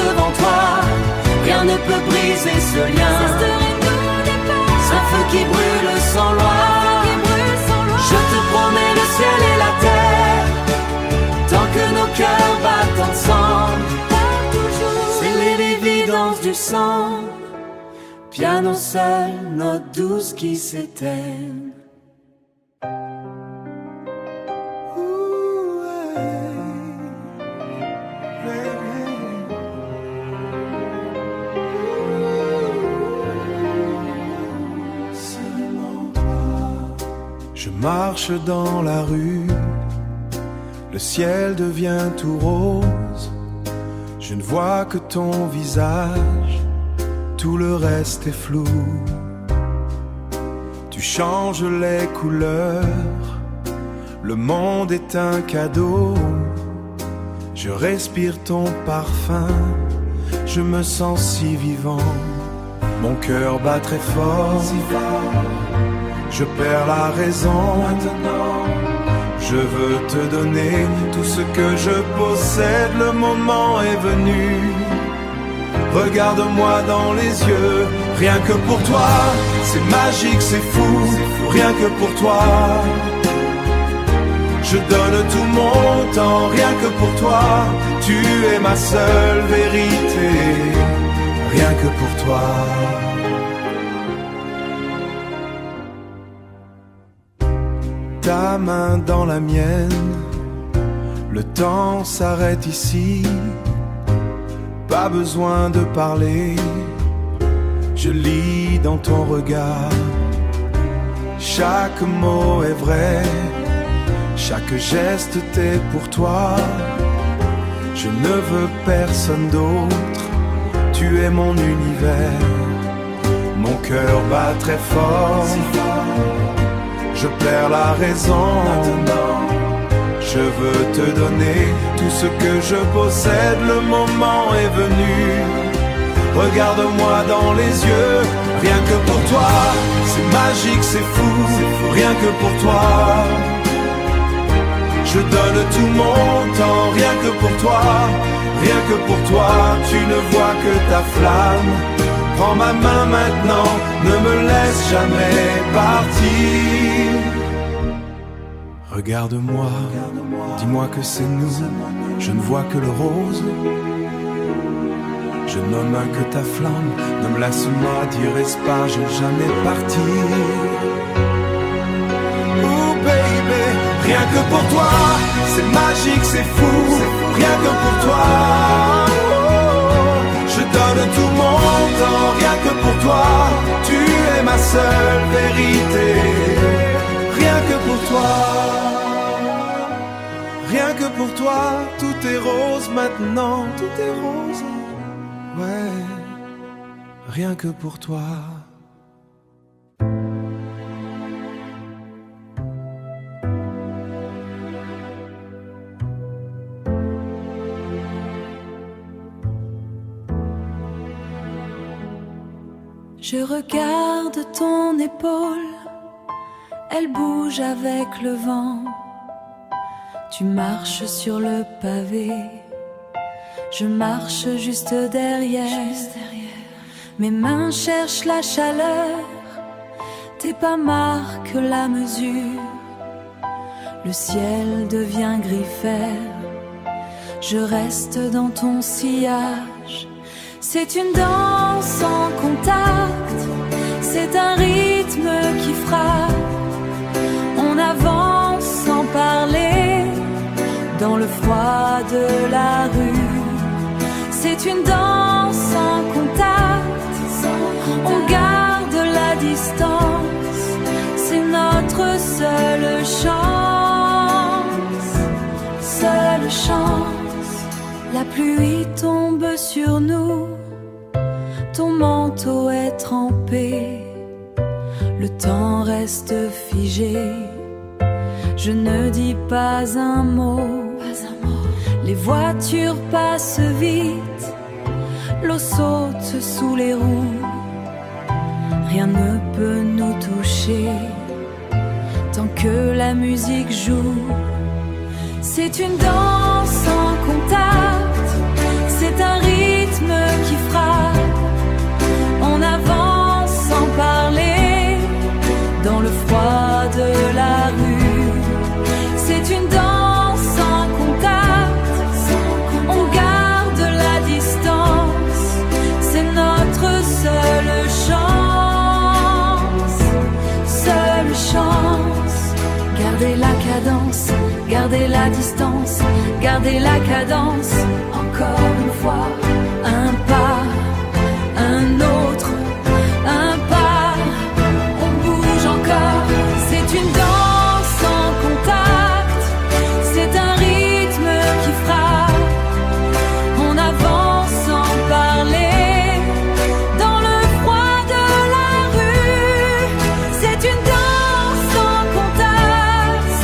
devant toi. Rien ne peut briser ce lien. C'est un feu qui brûle sans loi. Je te promets le ciel et la terre. Tant que nos cœurs battent ensemble. C'est l'évidence du sang. Piano seul, note douce qui s'éteignent. Je marche dans la rue, le ciel devient tout rose. Je ne vois que ton visage, tout le reste est flou. Tu changes les couleurs, le monde est un cadeau. Je respire ton parfum, je me sens si vivant. Mon cœur bat très fort, je perds la raison. Maintenant, je veux te donner tout ce que je possède. Le moment est venu. Regarde-moi dans les yeux. Rien que pour toi, c'est magique, c'est fou. Rien que pour toi, je donne tout mon temps. Rien que pour toi, tu es ma seule vérité. Rien que pour toi. Ta main dans la mienne, le temps s'arrête ici. Pas besoin de parler, je lis dans ton regard. Chaque mot est vrai, chaque geste t'est pour toi. Je ne veux personne d'autre, tu es mon univers. Mon cœur bat très fort, je perds la raison. Maintenant, je veux te donner tout ce que je possède. Le moment est venu. Regarde-moi dans les yeux. Rien que pour toi, c'est magique, c'est fou. Rien que pour toi, je donne tout mon temps. Rien que pour toi, rien que pour toi. Tu ne vois que ta flamme. Prends ma main maintenant, ne me laisse jamais partir. Regarde-moi, dis-moi que c'est nous, je ne vois que le rose. Je ne nomme que ta flamme, ne me laisse-moi dire pas, je vais jamais partir. Oh baby, rien que pour toi, c'est magique, c'est fou, rien que pour toi. Je donne tout mon temps, rien que pour toi, tu es ma seule vérité. Rien que pour toi. Rien que pour toi, tout est rose maintenant, tout est rose. Ouais, rien que pour toi. Je regarde ton épaule, elle bouge avec le vent. Tu marches sur le pavé, je marche juste derrière. Mes mains cherchent la chaleur, tes pas marquent la mesure. Le ciel devient gris fer, je reste dans ton sillage. C'est une danse en contact, c'est un rythme qui frappe. On avance sans parler, dans le froid de la rue. C'est une danse en contact, on garde la distance. C'est notre seule chance, seule chance. La pluie tombe sur nous, ton manteau est trempé. Le temps reste figé, je ne dis pas un mot. Les voitures passent vite, l'eau saute sous les roues. Rien ne peut nous toucher tant que la musique joue. C'est une danse en contact, c'est un rythme qui frappe. On avance sans parler, dans le froid de la rue. C'est une danse en contact, on garde la distance. C'est notre seule chance, seule chance. Gardez la cadence, gardez la distance, gardez la cadence. Encore une fois, un pas, un autre, un pas. On bouge encore, c'est une danse en contact, c'est un rythme qui frappe. On avance sans parler, dans le froid de la rue. C'est une danse en contact,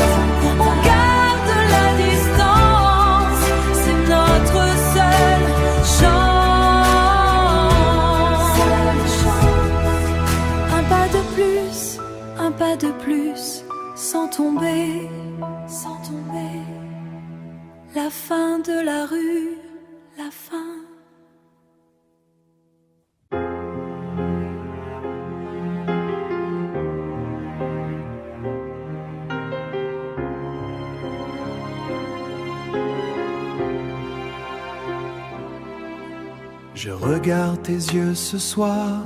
on garde la distance. C'est notre seule chance. Un pas de plus, un pas de plus, sans tomber, sans tomber. La fin de la rue, la fin. Je regarde tes yeux ce soir,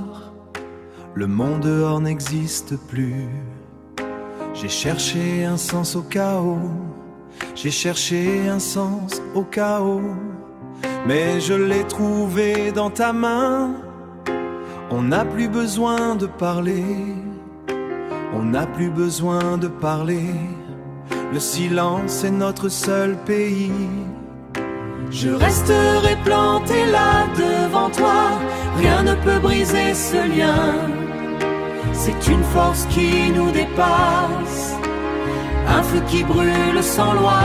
le monde dehors n'existe plus. J'ai cherché un sens au chaos, j'ai cherché un sens au chaos, mais je l'ai trouvé dans ta main. On n'a plus besoin de parler, on n'a plus besoin de parler. Le silence est notre seul pays. Je resterai planté là devant toi, rien ne peut briser ce lien. C'est une force qui nous dépasse, un feu qui brûle sans loi.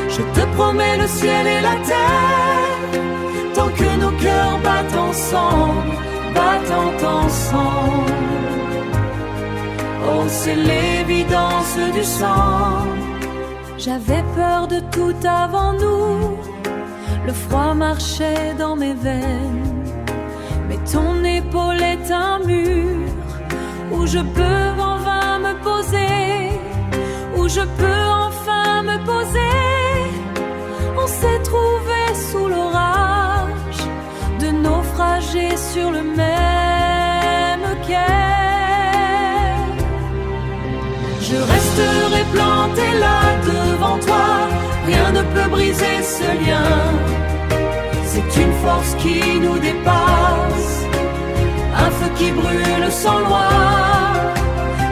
Je te promets le ciel et la terre, tant que nos cœurs battent ensemble, battent ensemble. Oh, c'est l'évidence du sang. J'avais peur de tout avant nous, le froid marchait dans mes veines. Mais ton épaule est un mur où je peux enfin me poser, où je peux enfin me poser. On s'est trouvés sous l'orage, de naufragés sur le même quai. Je resterai planté là devant toi, rien ne peut briser ce lien. C'est une force qui nous dépasse, un feu qui brûle sans loi.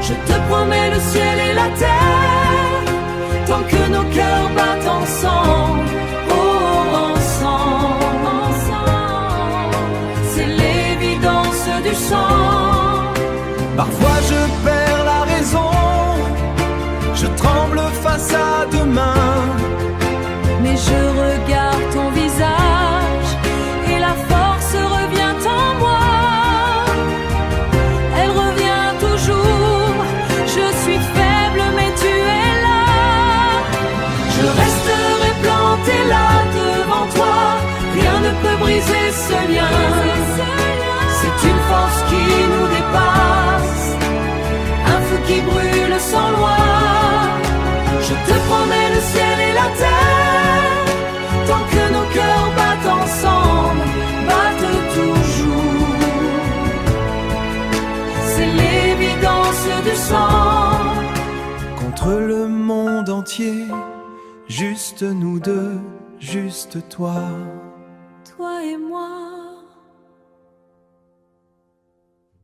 Je te promets le ciel et la terre, tant que nos cœurs battent ensemble, oh ensemble, ensemble. C'est l'évidence du sang. Parfois je perds la raison, je tremble face à demain. Mais je regarde ton visage et la force revient en moi. contre le monde entier, juste nous deux, juste toi. Toi et moi.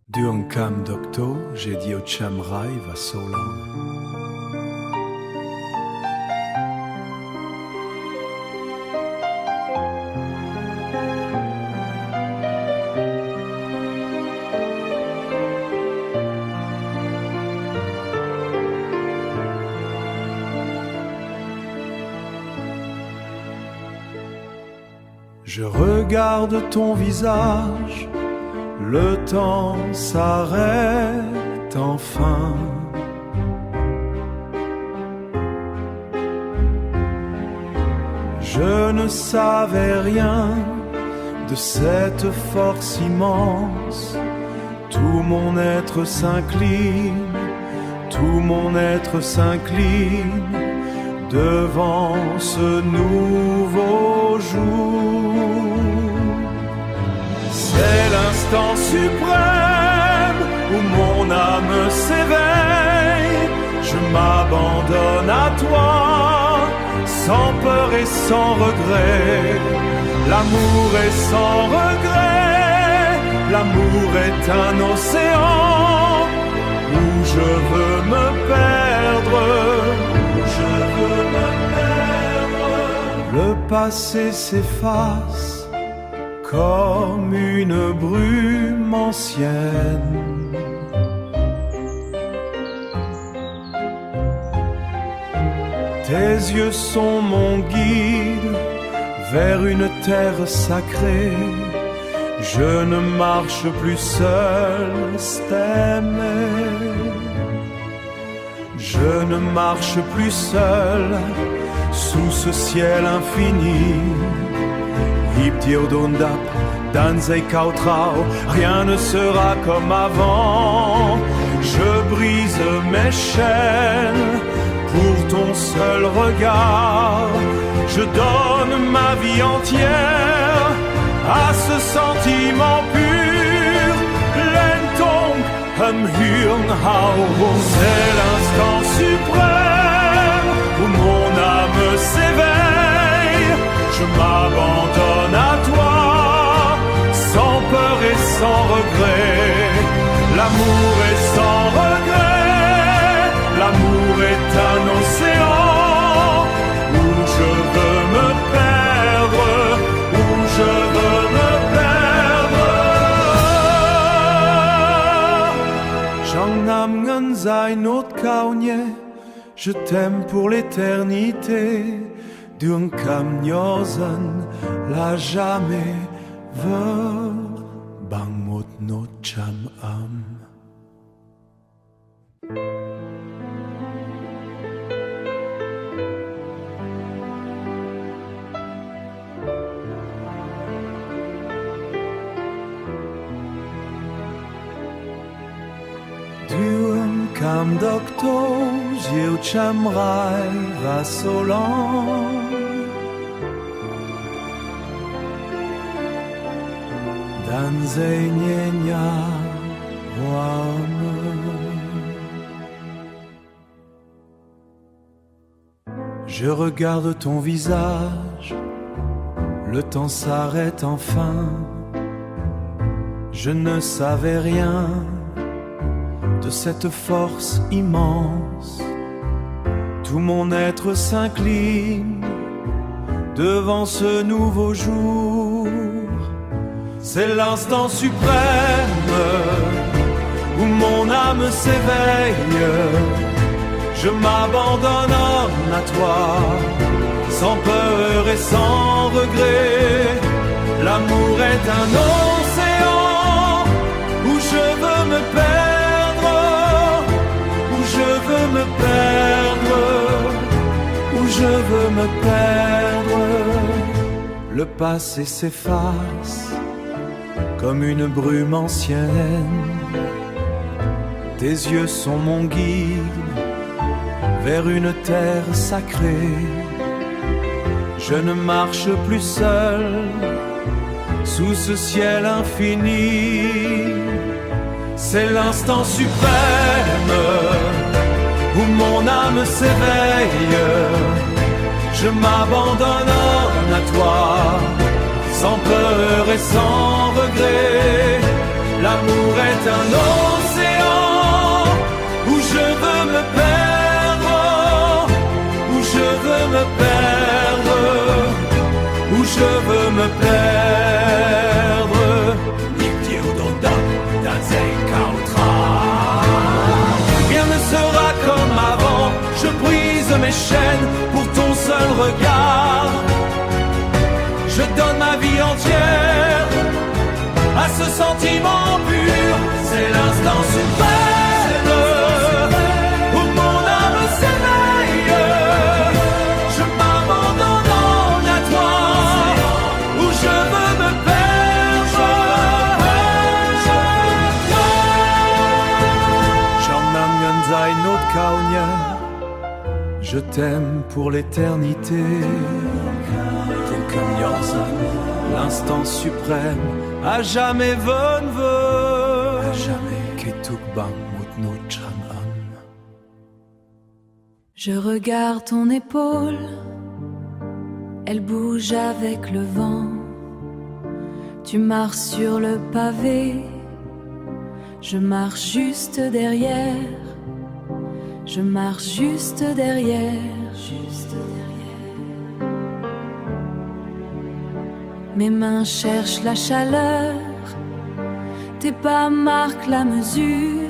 Du en kam doktor, j'ai dit au chamrai va solan. Je regarde ton visage, le temps s'arrête enfin. Je ne savais rien de cette force immense. Tout mon être s'incline, tout mon être s'incline devant ce nouveau jour. C'est l'instant suprême où mon âme s'éveille. Je m'abandonne à toi, sans peur et sans regret. L'amour est sans regret, l'amour est un océan où je veux me perdre, où je veux me perdre. Le passé s'efface comme une brume ancienne. Tes yeux sont mon guide vers une terre sacrée. Je ne marche plus seul, Stémé. Je ne marche plus seul sous ce ciel infini. Hiptiodondap, Danzei Kautrao, rien ne sera comme avant. Je brise mes chaînes pour ton seul regard. Je donne ma vie entière à ce sentiment pur. L'entong hum hurn hao. C'est l'instant suprême où mon âme s'éveille. Je m'abandonne à toi, sans peur et sans regret. L'amour est sans regret, l'amour est un océan où je veux me perdre, où je veux me perdre. Changnam Nganzai Not Kaunye, je t'aime pour l'éternité. D'un kamnyosan la jamais ver bang mot no cham am. D'un kam doktor jiu chamrai va solan. Danzeignenia Je regarde ton visage, le temps s'arrête enfin. Je ne savais rien de cette force immense. Tout mon être s'incline devant ce nouveau jour. C'est l'instant suprême où mon âme s'éveille. Je m'abandonne à toi, sans peur et sans regret. L'amour est un océan où je veux me perdre, où je veux me perdre, où je veux me perdre. Le passé s'efface comme une brume ancienne. Tes yeux sont mon guide vers une terre sacrée. Je ne marche plus seul sous ce ciel infini. C'est l'instant suprême où où mon âme s'éveille. Je m'abandonne à toi, sans peur et sans regret. L'amour est un océan où je veux me perdre, où je veux me perdre, où je veux me perdre. Rien ne sera comme avant, je brise mes chaînes pour ton seul regard. Je donne ma vie entière à ce sentiment pur, c'est l'instant suprême où mon âme s'éveille. Je m'abandonne à toi, où je veux me perdre. J'emmène notre kaunia, je t'aime pour l'éternité. L'instant suprême, à jamais ven ve, à jamais ketuk bang mut no chan an. Je regarde ton épaule, elle bouge avec le vent. Tu marches sur le pavé, je marche juste derrière. Je marche juste derrière, juste derrière. Mes mains cherchent la chaleur, tes pas marquent la mesure.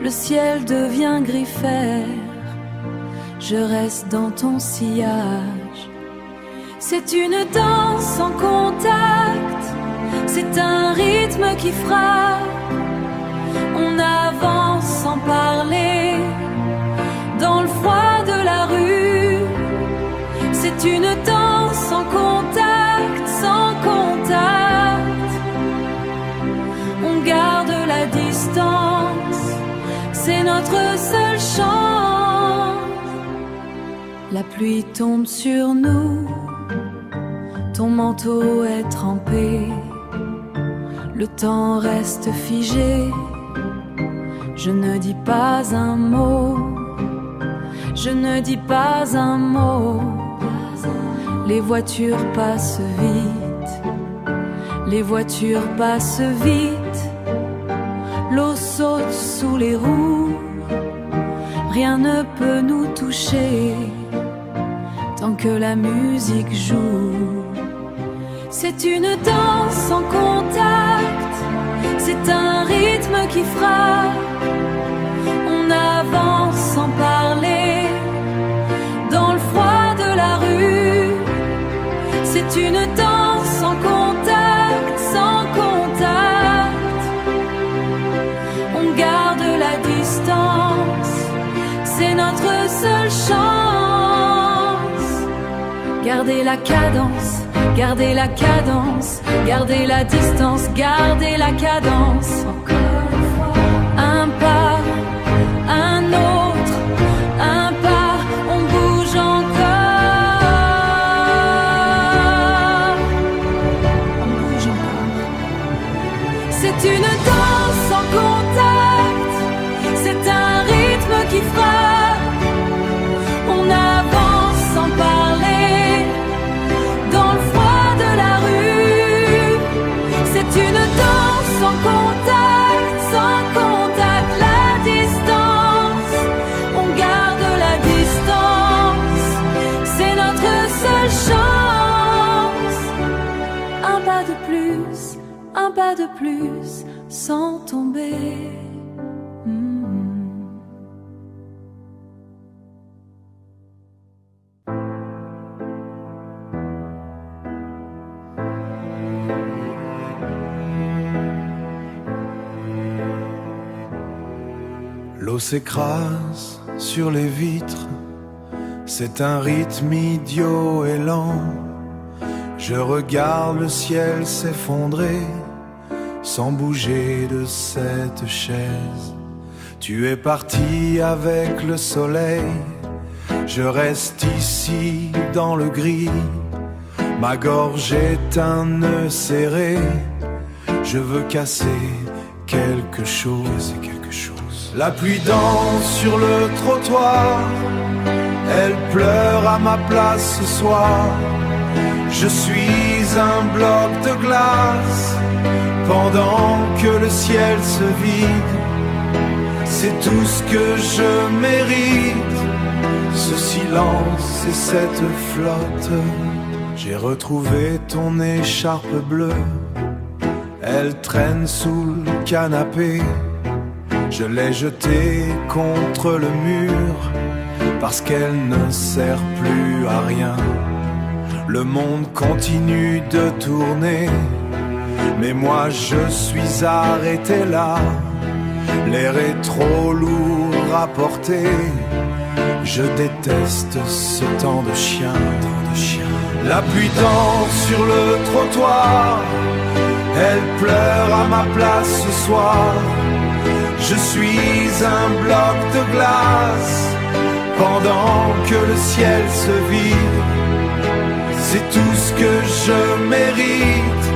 Le ciel devient gris fer, je reste dans ton sillage. C'est une danse sans contact, c'est un rythme qui frappe. On avance sans parler, dans le froid de la rue. C'est une danse sans contact, sans contact. On garde la distance, c'est notre seule chance. La pluie tombe sur nous, ton manteau est trempé. Le temps reste figé. Je ne dis pas un mot, je ne dis pas un mot. Les voitures passent vite, les voitures passent vite. L'eau saute sous les roues, rien ne peut nous toucher tant que la musique joue. C'est une danse sans contact, c'est un rythme qui frappe. On avance sans parler, dans le froid de la rue. C'est une danse sans contact, sans contact. On garde la distance, c'est notre seule chance. Gardez la cadence, gardez la cadence, gardez la distance, gardez la cadence. Encore une fois, un pas, un autre, un pas, on bouge encore. On bouge encore. C'est une danse sans contact, c'est un rythme qui frappe. On avance sans parler, dans le froid de la rue. C'est une danse sans contact, sans contact. La distance, on garde la distance, c'est notre seule chance. Un pas de plus, un pas de plus, sans tomber. L'eau s'écrase sur les vitres, c'est un rythme idiot et lent. Je regarde le ciel s'effondrer, sans bouger de cette chaise. Tu es parti avec le soleil, je reste ici dans le gris. Ma gorge est un nœud serré, je veux casser quelque chose, quelque chose. La pluie danse sur le trottoir, elle pleure à ma place ce soir. Je suis un bloc de glace pendant que le ciel se vide. C'est tout ce que je mérite, ce silence et cette flotte. J'ai retrouvé ton écharpe bleue, elle traîne sous le canapé. Je l'ai jetée contre le mur parce qu'elle ne sert plus à rien. Le monde continue de tourner, mais moi je suis arrêté là. L'air est trop lourd à porter, je déteste ce temps de chien. La pluie danse sur le trottoir, elle pleure à ma place ce soir. Je suis un bloc de glace pendant que le ciel se vide. C'est tout ce que je mérite,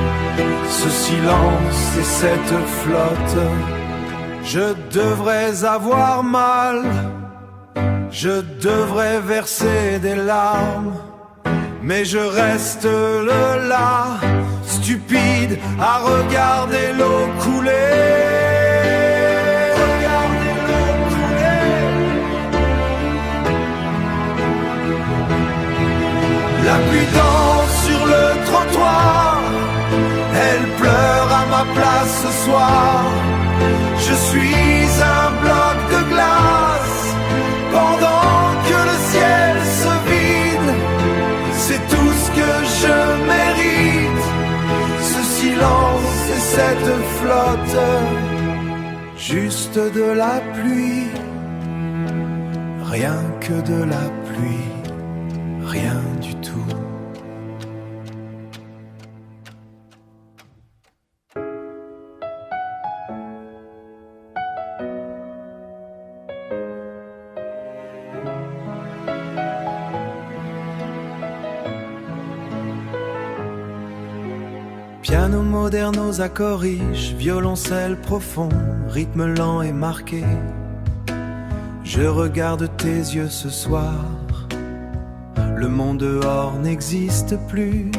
ce silence et cette flotte. Je devrais avoir mal, je devrais verser des larmes, mais je reste là, stupide, à regarder l'eau couler. La pluie danse sur le trottoir, elle pleure à ma place ce soir. Je suis un bloc de glace pendant que le ciel se vide. C'est tout ce que je mérite, ce silence et cette flotte. Juste de la pluie, rien que de la pluie, rien du tout. Piano moderne aux accords riches, violoncelle profond, rythme lent et marqué. Je regarde tes yeux ce soir, le monde dehors n'existe plus.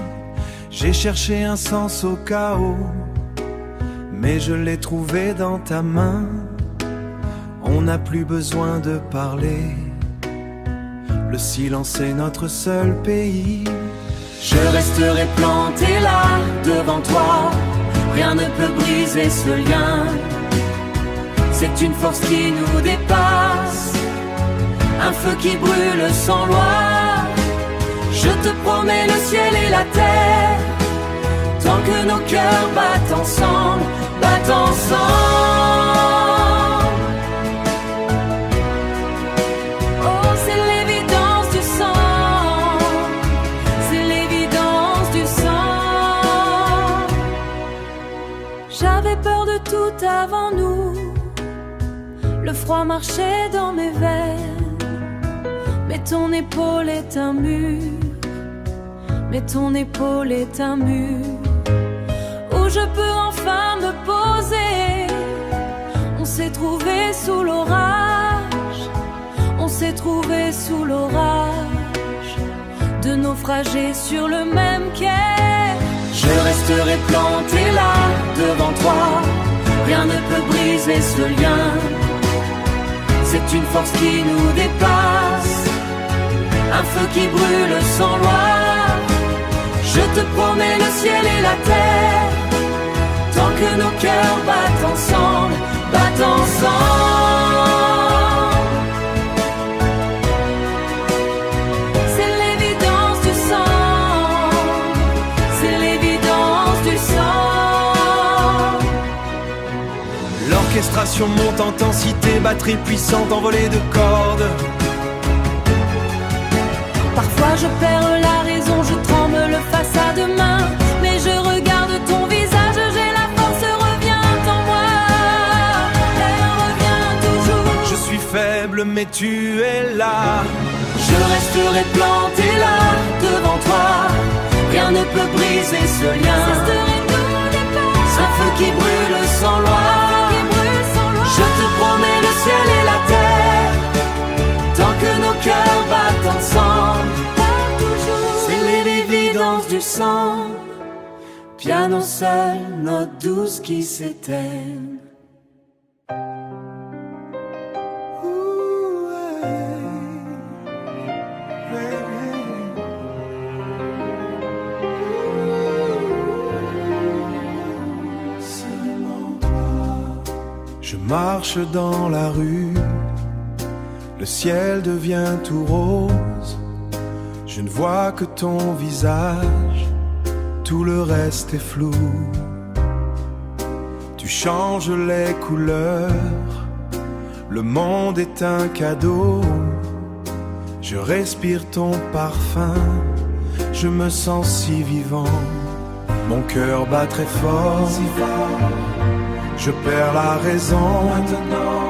J'ai cherché un sens au chaos, mais je l'ai trouvé dans ta main. On n'a plus besoin de parler, le silence est notre seul pays. Je resterai planté là, devant toi, rien ne peut briser ce lien. C'est une force qui nous dépasse, un feu qui brûle sans loi. Je te promets le ciel et la terre, tant que nos cœurs battent ensemble, battent ensemble. Oh, c'est l'évidence du sang, c'est l'évidence du sang. J'avais peur de tout avant nous, le froid marchait dans mes veines, mais ton épaule est un mur. Mais ton épaule est un mur où je peux enfin me poser. On s'est trouvé sous l'orage, on s'est trouvé sous l'orage, de naufragés sur le même quai. Je resterai planté là, devant toi, rien ne peut briser ce lien. C'est une force qui nous dépasse, un feu qui brûle sans loi. Je te promets le ciel et la terre, tant que nos cœurs battent ensemble, battent ensemble. C'est l'évidence du sang, c'est l'évidence du sang. L'orchestration monte en intensité, batterie puissante, envolée de cordes. Parfois je perds la raison, je tremble face à demain, mais je regarde ton visage, j'ai la force, revient en moi, elle revient toujours. Je suis faible mais tu es là. Je resterai planté là, devant toi, rien ne peut briser ce lien. C'est un feu qui brûle sans loi, je te promets le ciel piano seul, notes douces qui s'éteignent. Je marche dans la rue, le ciel devient tout rose. Je ne vois que ton visage, tout le reste est flou. Tu changes les couleurs, le monde est un cadeau. Je respire ton parfum, je me sens si vivant. Mon cœur bat très fort, je perds la raison. Maintenant,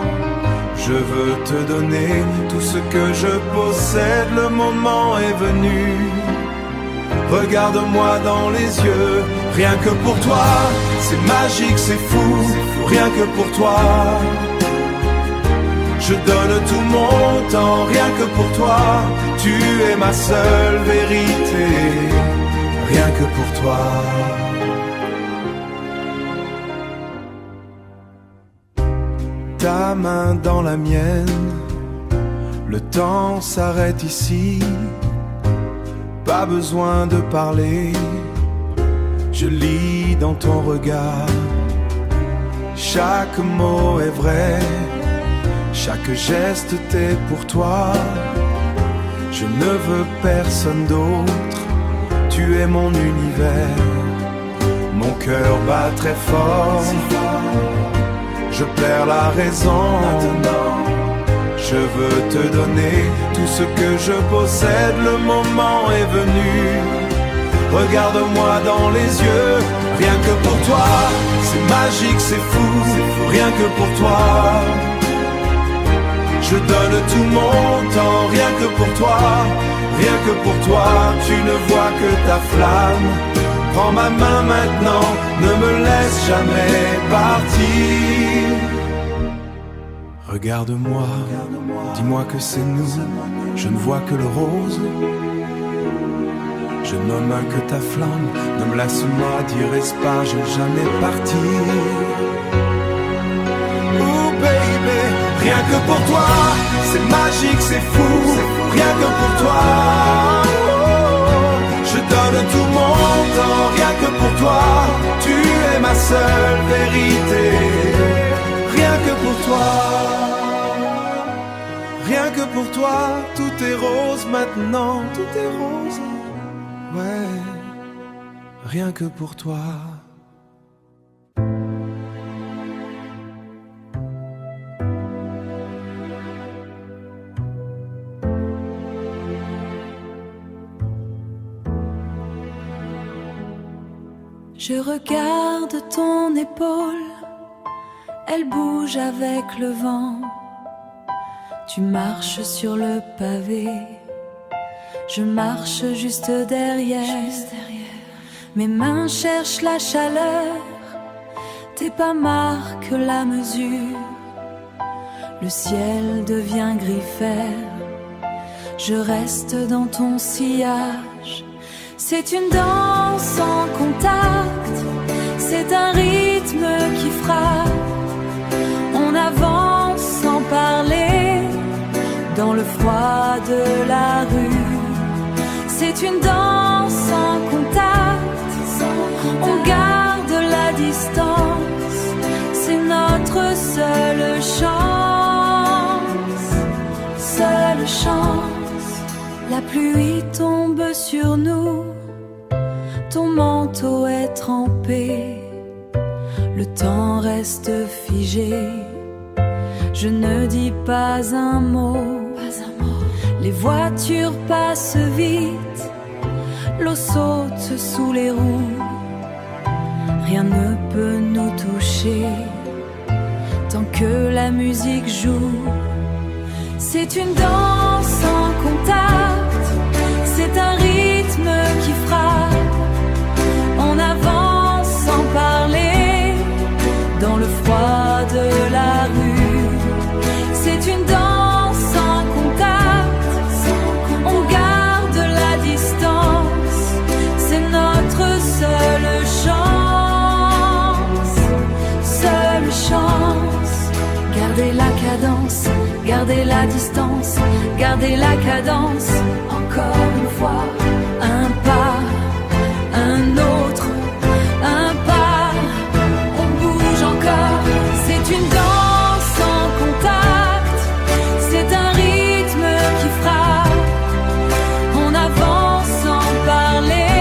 je veux te donner tout ce que je possède. Le moment est venu. Regarde-moi dans les yeux. Rien que pour toi, c'est magique, c'est fou. Rien que pour toi, je donne tout mon temps. Rien que pour toi, tu es ma seule vérité. Rien que pour toi. Ta main dans la mienne, le temps s'arrête ici. Pas besoin de parler, je lis dans ton regard. Chaque mot est vrai, chaque geste t'est pour toi. Je ne veux personne d'autre, tu es mon univers. Mon cœur bat très fort, je perds la raison. Maintenant, je veux te donner tout ce que je possède. Le moment est venu. Regarde-moi dans les yeux. Rien que pour toi, c'est magique, c'est fou. Rien que pour toi, je donne tout mon temps. Rien que pour toi, rien que pour toi. Tu ne vois que ta flamme. Prends ma main maintenant, ne me laisse jamais partir. Regarde-moi, dis-moi que c'est nous, je ne vois que le rose. Je nomme que ta flamme, ne me laisse-moi dire pas, je vais jamais partir. Oh baby, rien que pour toi, c'est magique, c'est fou, rien que pour toi. Je donne tout mon temps, rien que pour toi, tu es ma seule vérité. Rien que pour toi, rien que pour toi, tout est rose maintenant, tout est rose. Ouais, rien que pour toi. Je regarde ton épaule, elle bouge avec le vent. Tu marches sur le pavé, je marche juste derrière. Mes mains cherchent la chaleur, tes pas marquent la mesure. Le ciel devient gris fer, je reste dans ton sillage. C'est une danse en contact, c'est un rythme qui frappe. On avance sans parler, dans le froid de la rue. C'est une danse sans contact, on garde la distance. C'est notre seule chance, seule chance. La pluie tombe sur nous, ton manteau est trempé. Le temps reste figé, je ne dis pas un mot. Les voitures passent vite, l'eau saute sous les roues. Rien ne peut nous toucher, tant que la musique joue. C'est une danse sans contact, c'est un rythme qui frappe. On avance sans parler, dans le froid de la rue. C'est une danse sans contact, on garde la distance. C'est notre seule chance. Gardez la distance, gardez la cadence. Encore une fois, un pas, un autre, un pas. On bouge encore, c'est une danse sans contact. C'est un rythme qui frappe. On avance sans parler.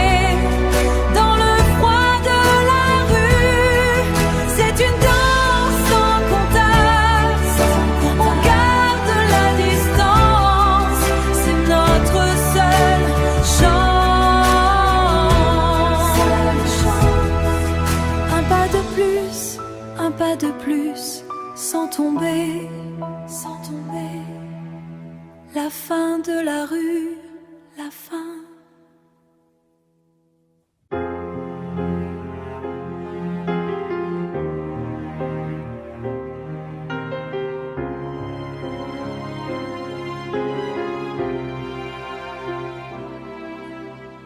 Dans le froid de la rue, c'est une danse sans contact. On garde la distance, c'est notre seule chance. Un pas de plus, sans tomber, sans tomber. La fin de la rue, la fin.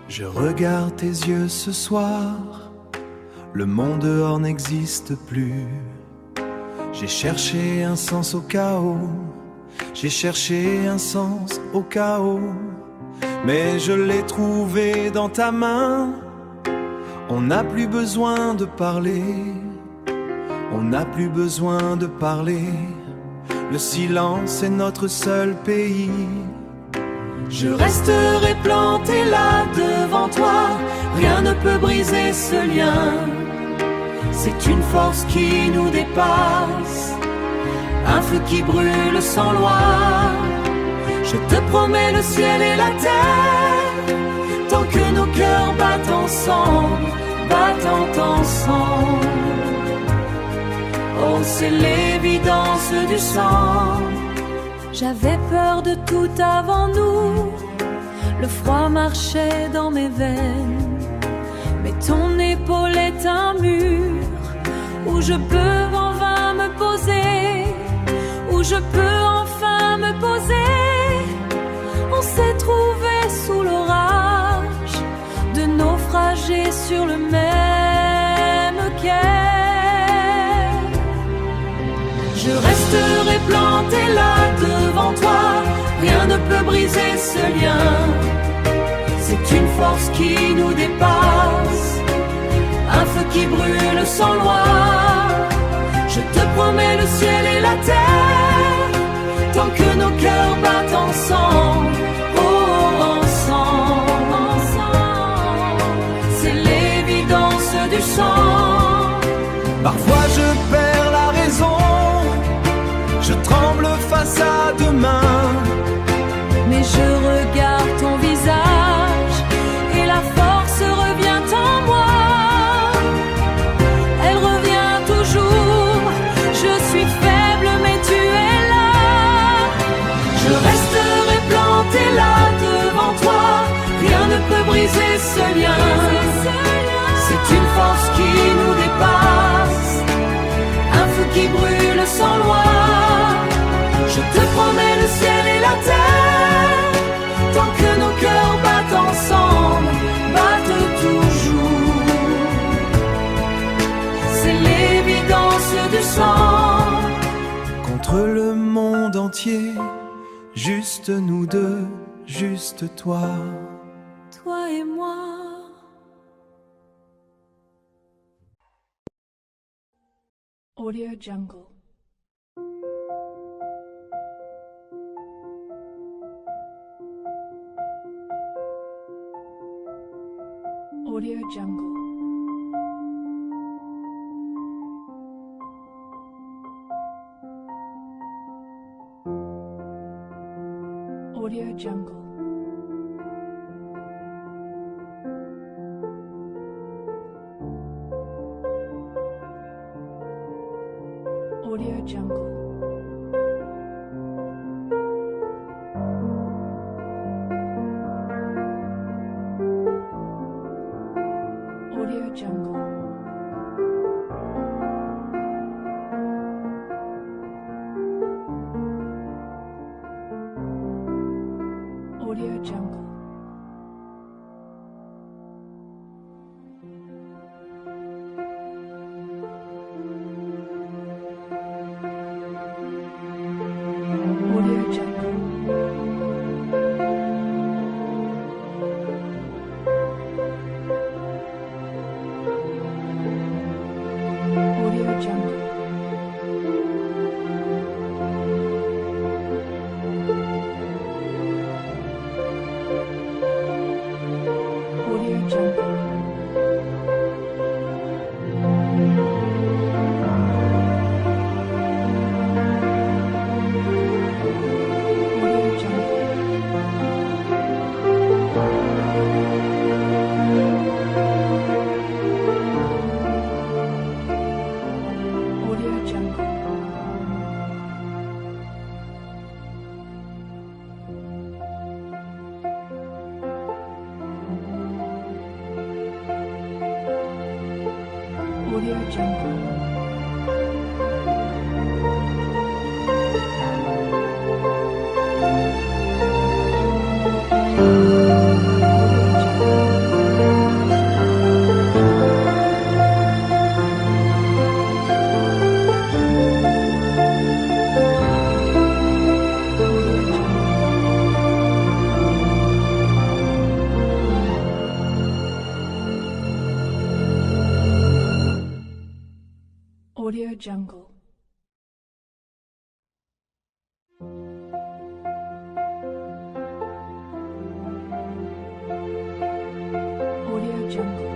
Je regarde tes yeux ce soir, le monde dehors n'existe plus. J'ai cherché un sens au chaos, j'ai cherché un sens au chaos, mais je l'ai trouvé dans ta main. On n'a plus besoin de parler, on n'a plus besoin de parler. Le silence est notre seul pays. Je resterai planté là devant toi, rien ne peut briser ce lien. C'est une force qui nous dépasse, un feu qui brûle sans loi. Je te promets le ciel et la terre, tant que nos cœurs battent ensemble, battent ensemble. Oh, c'est l'évidence du sang. J'avais peur de tout avant nous, le froid marchait dans mes veines. Mais ton épaule est un mur où je peux enfin me poser, où je peux enfin me poser. On s'est trouvés sous l'orage, de naufragés sur le même quai. Je resterai planté là devant toi, rien ne peut briser ce lien. C'est une force qui nous dépasse, un feu qui brûle sans loi. Je te promets le ciel et la terre, tant que nos cœurs battent ensemble, oh ensemble, ensemble. C'est l'évidence du sang. Parfois je perds la raison, je tremble face à demain. Mais je regarde ton visage et la force revient en moi. Elle revient toujours. Je suis faible mais tu es là. Je resterai planté là devant toi. Rien ne peut briser ce lien. C'est une force qui nous dépasse, un feu qui brûle sans loi. Je te promets le ciel et la terre, tant que nos cœurs battent ensemble, battent toujours. C'est l'évidence du sang. Contre le monde entier, juste nous deux, juste toi. Toi et moi. Audio Jungle. Audio Jungle. Audio Jungle. Audio Jungle. Audio Jungle. Audio Jungle. Audio Jungle. Audio Jungle. Audio Jungle. Audio Jungle. Audio Jungle. Audio Jungle. Audio Jungle. Audio Jungle.